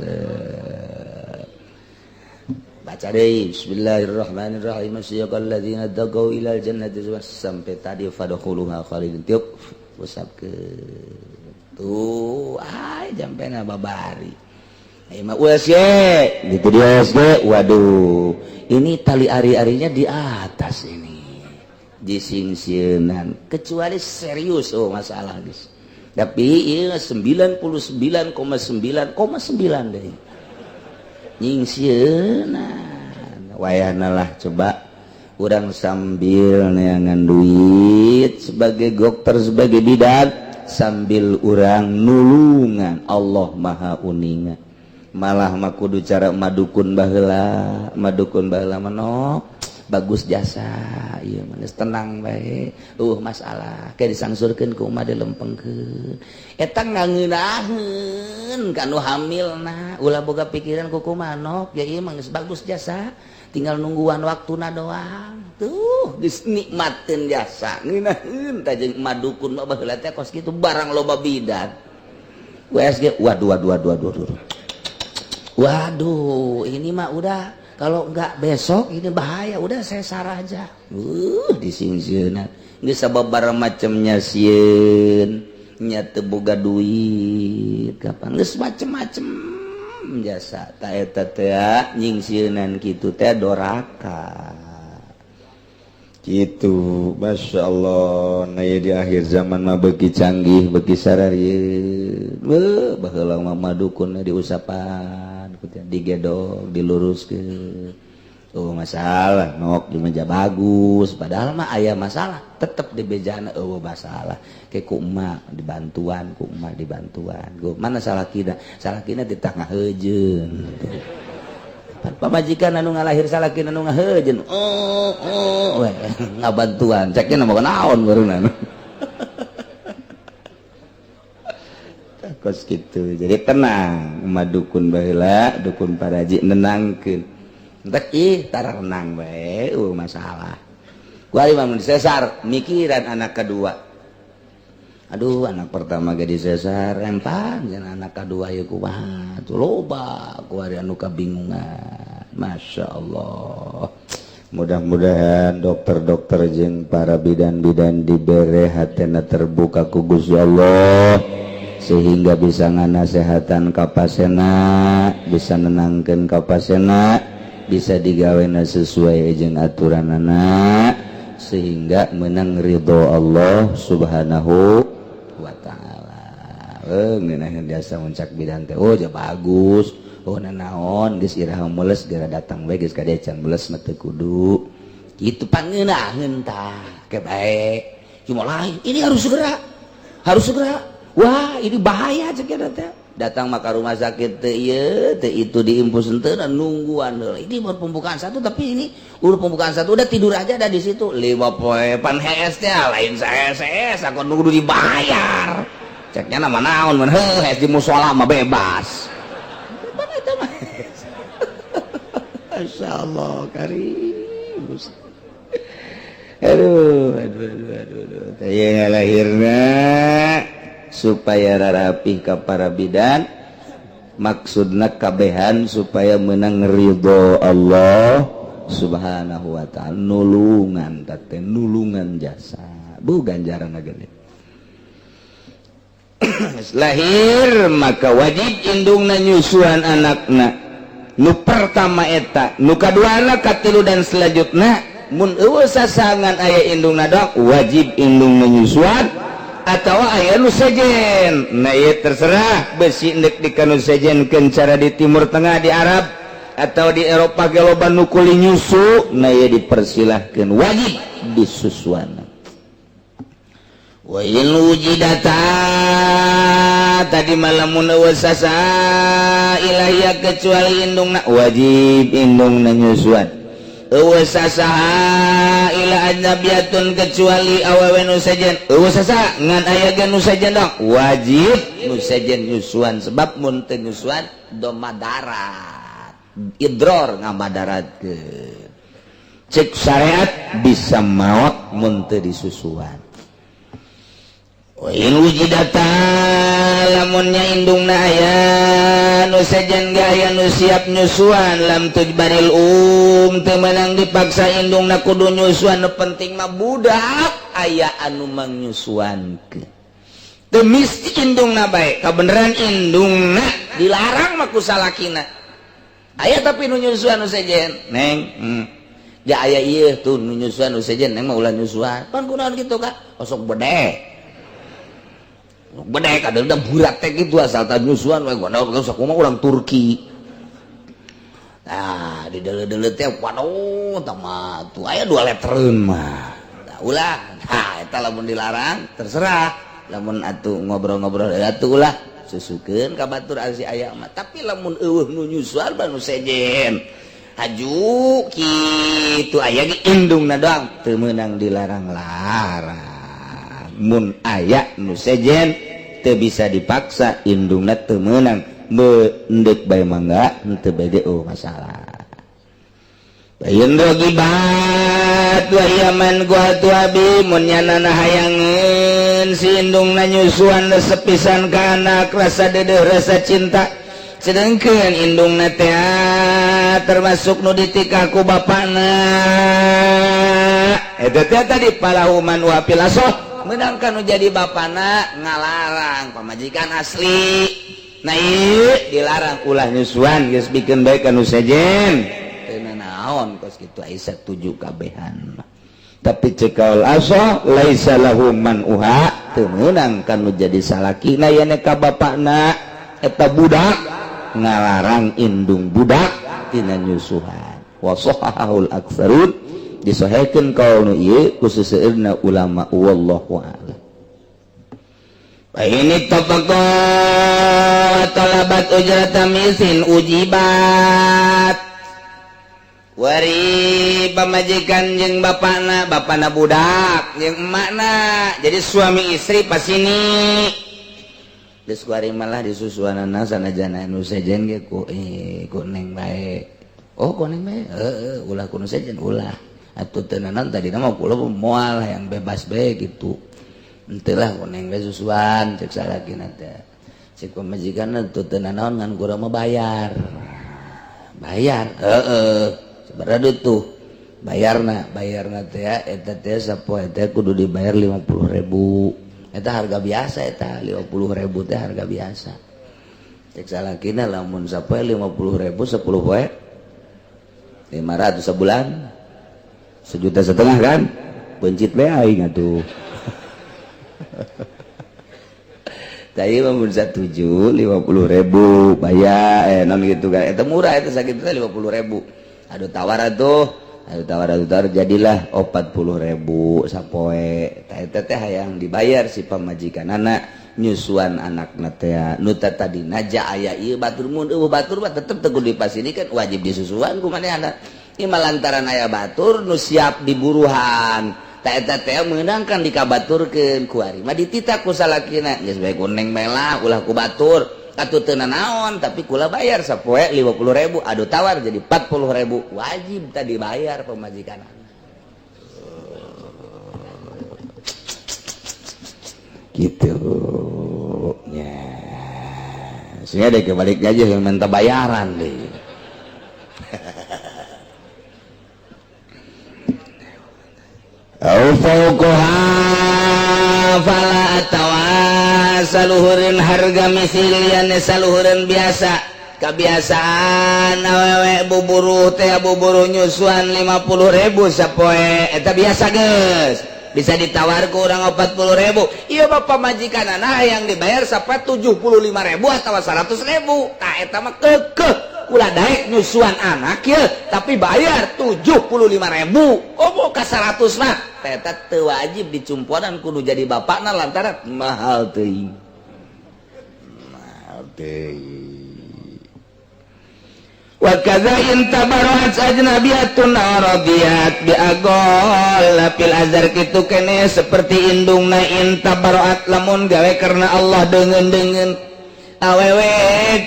Baca deh bismillahirrahmanirrahim siyaqal ladzina taqaw ilal jannati sampai tadi fadkhuluha khalidin tiup usapkeun tuh jampena babari mah USG gitu dia USG. Waduh ini tali ari-arinya di atas ini disingsieunan kecuali serius masalah guys, tapi ieu 99,9,9 deh nyingsieunan wayahna lah coba urang sambil neangan duit sebagai dokter sebagai bidan sambil urang nulungan Allah maha uningan malah mah kudu cara madukun baheula manok bagus jasa ieu manis tenang bae masalah kayak disangsurkeun ku umat dilempengkeun eta ngangeunaheun kanu hamilna ulah boga pikiran ku kumanok ya ieu mah geus bagus jasa tinggal nungguan waktuna doang tuh geus nikmatkeun jasa ngeunaheun tah jeung madukun mah baheula teh kos kitu barang loba bidan WSG waduh ini mah udah kalau enggak besok ini bahaya udah saya sarah aja disingsieunan geus sababaraha macemnya sieun nya teu boga duit kapan geus macem-macem jasa ta eta teh nyingsieunan kitu teh doraka gitu. Masya Allah naya di akhir zaman mah beki canggih beki sararieun baheula mah madukun diusapan digedog diluruskeun masalah nok di meja bagus padahal mah aya masalah tetep di bejana masalah kayak ku emak dibantuan mana salah kina di tengah heujeun pamajikan anu ngalahir salakina anu ngaheujeun ngabantuan ceknya nama naon barunan kos gitu jadi tenang madukun baheula dukun paraji nenangkeun entek tara renang bae masalah gua Imam Sesar mikiran anak kedua aduh anak pertama ge disesar rempang jeung anak kedua ieu kumaha tuh loba ku ari anu kabingungan Masya Allah mudah-mudahan dokter-dokter jeung para bidan-bidan dibere hatena terbuka ku Gusti Allah sehingga bisa nganasehatan ka pasena bisa nenangkeun ka pasena bisa digawena sesuai jeung aturanana sehingga menang ridho Allah Subhanahu wa taala. Ngeunah biasa muncak bidan teh ja bagus. Nanaon geus iraha meuleus gara datang bae geus kadecan meuleus mah teu kudu. Kitu pangeunaheun tah ke bae. Cuma lain ini harus segera. Wah, ini bahaya ceuk teh. Datang mah ka rumah sakit teh ieu teh itu diimpus henteu dan nungguan heula. Ini baru pembukaan satu tapi ini udah pembukaan satu udah tidur aja ada di situ. 5 poe pan HS teh lain saya aku nunggu dibayar. Ceknya nama naon mun heuh di mushola mah bebas. Masyaallah karim. Aduh. Taya ngalahirna supaya rarapih ka para bidan maksudna kabehan supaya menang ridho Allah Subhanahu wa ta'ala nulungan tate nulungan jasa bu ganjaran gede lahir maka wajib indungna nyusuan anakna nu pertama eta nu kaduana katilu dan selanjutna mun eueuh sasangan aya indungna dok wajib indungna nyusuan atau aya nu sejen nah ieu terserah besi endek di kanu sejenkeun cara di timur tengah di Arab atau di Eropa ge loba nu kuli nyusu nah ieu dipersilahkeun wajib disusuan wa in wujidata tadi malamun eueuh sasa ilahia kecuali indungna wajib indungna nyusuan eueuh sasaha ila ajnabiyatun kecuali awewe nu sejen eueuh sasa ngan aya ge nu sejen dong wajib nu sejen nyusuan sebab mun teu nyusuan domadarat idror ngamadaratkeun cek syariat bisa maot mun teu disusuan wa in wujidata lamunnya indungna aya nu sejen ge aya nu siap nyusuan lam tujbaril teu meunang dipaksa indungna kudu nyusuan nu penting mah budak aya anu mangnyusuankeun teu mesti indungna bae kabeneran indungna dilarang mah ku salakina aya tapi nu nyusuan nu sejen neng ja aya ieu tuh nu nyusuan nu sejen neng mah ulah nyusuan pan kunaon kitu Kak osok bedeh bedek ada udah burat teh gitu asal tak nyusuan we gua sakumaha urang Turki nah di dele-dele teh waduh tama tuh aya 2 letreun mah da ulah nah eta lamun dilarang terserah lamun atuh ngobrol-ngobrol atuh ulah susukeun ka batur asi aya mah tapi lamun eueuh nu nyusuan ba nu sejen aju gitu aya indungna doang teu meunang dilarang-larang mun aya nu sejen teu bisa dipaksa indungna teu meunang beundek bae mangga henteu bede masalah bayeun rogibat wa yaman gua tu abi mun nyanana hayangeun si indungna nyusuan resep pisan ka anak rasa deudeuh rasa cinta sedengkeun indungna teh termasuk nu ditikah ku bapana eta teh tadi palahuman wa pilasoh meunang nu jadi bapana ngalarang pamajikan asli nah ieu dilarang ulah nyusuan geus bikin bae kanu sejen teu naon kos kitu Aisyah 7 kabehan tapi cekaul asoh laisa lahu man uha teu meunang kanu jadi salakina yen ka bapana eta budak ngalarang indung budak tina nyusuhan wa sahahul aktsarun disahihkeun kaul nu ieu khususna ulama wallahu a'lam fa ini tafaqa talabat ujrata misin ujibat wari pamajikan jeung bapana budak jeung emakna jadi suami istri pas ini geus kuari malah disusuanana sanajana nu sejen ge ku neng bae oh ku neng bae ulah ku nu sejen ulah atuh teu naon tadi mah kula moal yang bebas bae gitu henteu lah ku neng bae susuan cek salakina teh cek pamajikanna teu teu naon ngan kurang mah bayar sabaraha tuh bayarna teh eta teh sapoe teh kudu dibayar 50.000 eta harga biasa eta 50.000 teh harga biasa cek salakina lamun sapoe 50.000 10 poe 500 sebulan 1,5 juta kan pencit bae aing atuh tadi mun 1,7 50.000 bayar non gitu kan eta murah eta sakitu teh 50.000 aduh tawar jadilah 40.000 sapoe eta teh hayang dibayar si pamajikan anak nyusuan anakna teh nu tadi naja aya ieu batur mun eueuh batur mah tetep teu dipasinikan wajib disusuan ku manehna ieu lantaran aya batur nu siap diburuhan eta teh meunang kan dikabaturkeun ku ari mah dititah ku salakina geus bae kuneng melah ulah ku batur atuh teu naon tapi kula bayar sapoe 50.000 adu tawar jadi 40.000 wajib tadi bayar pamajikan gitu ya sehingga deh kebalik aja yang minta bayaran deh au fauqaha fala tawasaluhureun harga misilian saluhureun biasa kebiasaan awewe buburu teh buburu nyusuan 50.000 sapoe eta biasa geus bisa ditawar ke orang 40.000 iya bapak majikanana yang dibayar sampai 75.000 atau 100.000 nah eta mah kekeh ulah daek nyusuan anak ya tapi bayar 75.000 oh mau ke 100 mah eta teu wajib dicumpuanan kudu jadi bapakna lantaran mahal teuing wa kadza in tabarat ajnabiyatun aradiyat bi agol fil azhar kitu kene seperti indungna in tabarat lamun gawe karena Allah deungeun awewe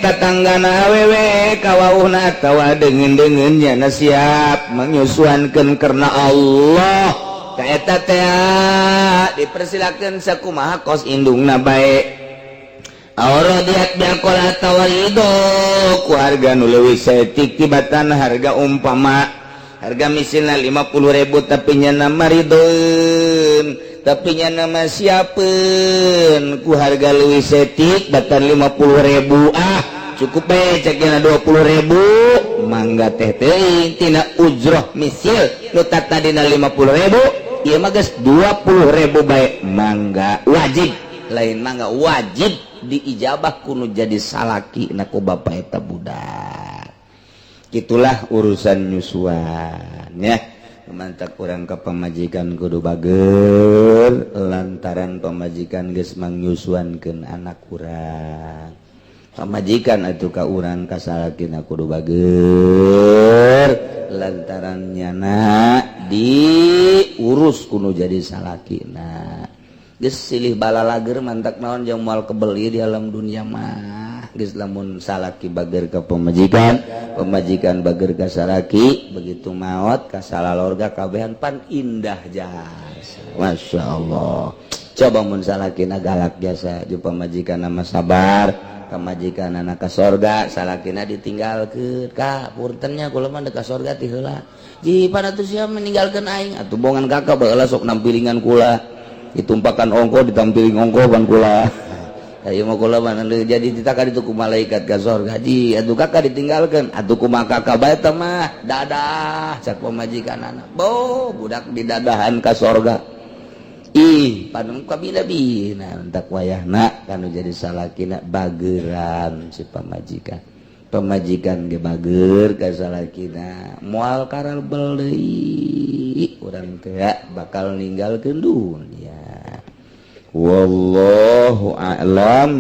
tatanggana awewe kawauhna atawa deungeun nya siap menyusuankeun karena Allah ka eta teh dipersilakeun sakumaha kos indungna bae auradiat biakola tawarido ku harga nu leuwih saeutik tibatan harga umpama harga misilna 50.000 tapi nya nama ridoeun tapi nya nama siapeun ku harga leuwih saeutik batan 50.000 cukup bae cekna 20.000 mangga teh teuing tina ujroh misil nu tadina 50.000 ieu mah geus 20.000 bae mangga wajib lain mangga wajib diijabah kuno jadi salaki naku bapak eta budak gitulah urusan nyusuan ya mantak kurang ke pemajikan kudu bager lantaran pemajikan geus mangnyusuankeun anak urang pamajikan atuh ka urang ka salakina kudu bager lantarannya diurus kuno jadi salakina geus silih bala lager mantak naon jeung moal kebeli di alam dunia mah geus lamun salaki bager ka pemajikan bager ka salaki begitu maot ka salalorga kabehan pan indah jasa masyaallah coba mun salakina galak jasa jeung pamajikan nama sabar kamajikan anak ka sorga salakina ditinggalkeun ka puntennya kula mah ka sorga ti heula ji panatus sia meninggalkeun aing atuh bongan kakak baheula sok nampilingan kula ditumpakan ongko ditampiling ongko ban kula ayo mah kula mah jadi ditaka ditu ku malaikat ka sorga ji atuh kakak ditinggalkeun atuh kumaha kakak bae teh mah dadah cak pamajikanana bo budak didadahan ka sorga ih padung kabina-bina entak wayahna kanu jadi salakina bageran si pamajikan ge bager ka salakina moal karabel deui urang teh bakal ninggalkeun dunya wallahu a'lam